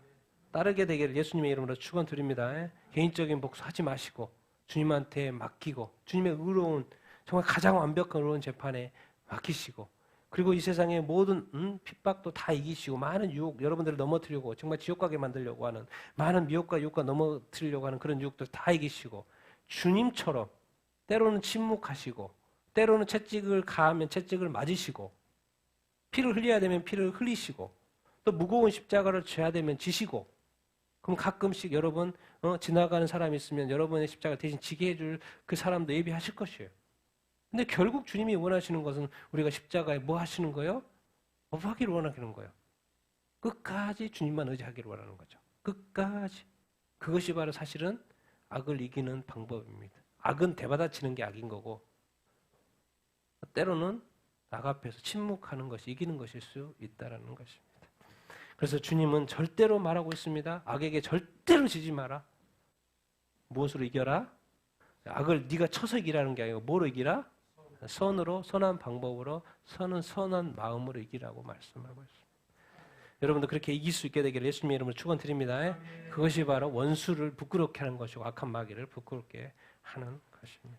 따르게 되기를 예수님의 이름으로 축원드립니다. 개인적인 복수하지 마시고 주님한테 맡기고 주님의 의로운 정말 가장 완벽한 의로운 재판에 맡기시고 그리고 이 세상의 모든 핍박도 다 이기시고 많은 유혹 여러분들을 넘어뜨리려고 정말 지옥 가게 만들려고 하는 많은 미혹과 유혹과 넘어뜨리려고 하는 그런 유혹들 다 이기시고 주님처럼 때로는 침묵하시고 때로는 채찍을 가하면 채찍을 맞으시고 피를 흘려야 되면 피를 흘리시고 또 무거운 십자가를 져야 되면 지시고 그럼 가끔씩 여러분 지나가는 사람이 있으면 여러분의 십자가를 대신 지게 해줄 그 사람도 예비하실 것이에요. 근데 결국 주님이 원하시는 것은 우리가 십자가에 뭐 하시는 거예요? 업하기를 원하시는 거예요. 끝까지 주님만 의지하기를 원하는 거죠. 끝까지. 그것이 바로 사실은 악을 이기는 방법입니다. 악은 대받아치는 게 악인 거고 때로는 악 앞에서 침묵하는 것이 이기는 것일 수 있다는 것입니다. 그래서 주님은 절대로 말하고 있습니다. 악에게 절대로 지지 마라. 무엇으로 이겨라? 악을 네가 쳐서 이기라는 게 아니고 뭐로 이기라? 선으로, 선한 방법으로, 선한 마음으로 이기라고 말씀하고 있습니다. 여러분도 그렇게 이길 수 있게 되기를 예수님의 이름으로 축원드립니다. 그것이 바로 원수를 부끄럽게 하는 것이고 악한 마귀를 부끄럽게 하는 것입니다.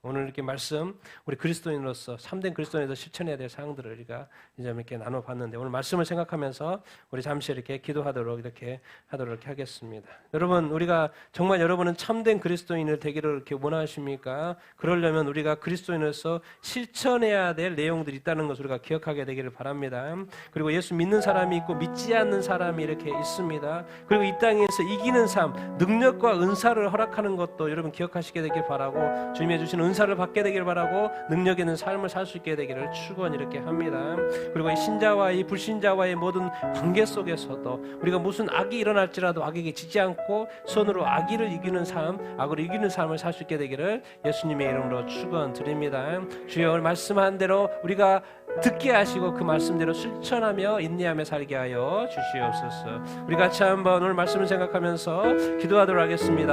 오늘 이렇게 말씀 우리 그리스도인으로서 참된 그리스도인에서 실천해야 될 사항들을 우리가 이제 이렇게 나눠봤는데 오늘 말씀을 생각하면서 우리 잠시 이렇게 기도하도록 이렇게 하도록 하겠습니다. 여러분 우리가 정말 여러분은 참된 그리스도인을 되기를 이렇게 원하십니까? 그러려면 우리가 그리스도인으로서 실천해야 될 내용들이 있다는 것을 우리가 기억하게 되기를 바랍니다. 그리고 예수 믿는 사람이 있고 믿지 않는 사람이 이렇게 있습니다. 그리고 이 땅에서 이기는 삶, 능력과 은사를 허락하는 것도 여러분 기억하시게 되길 바라고 주님이 주시는 은사를 받게 되기를 바라고 능력 있는 삶을 살 수 있게 되기를 축원 이렇게 합니다. 그리고 이 신자와 이 불신자와의 모든 관계 속에서도 우리가 무슨 악이 일어날지라도 악에게 지지 않고 손으로 악의를 이기는 삶, 악을 이기는 삶을 살 수 있게 되기를 예수님의 이름으로 축원드립니다. 주여 오늘 말씀한 대로 우리가 듣게 하시고 그 말씀대로 실천하며 인내하며 살게 하여 주시옵소서. 우리 같이 한번 오늘 말씀을 생각하면서 기도하도록 하겠습니다.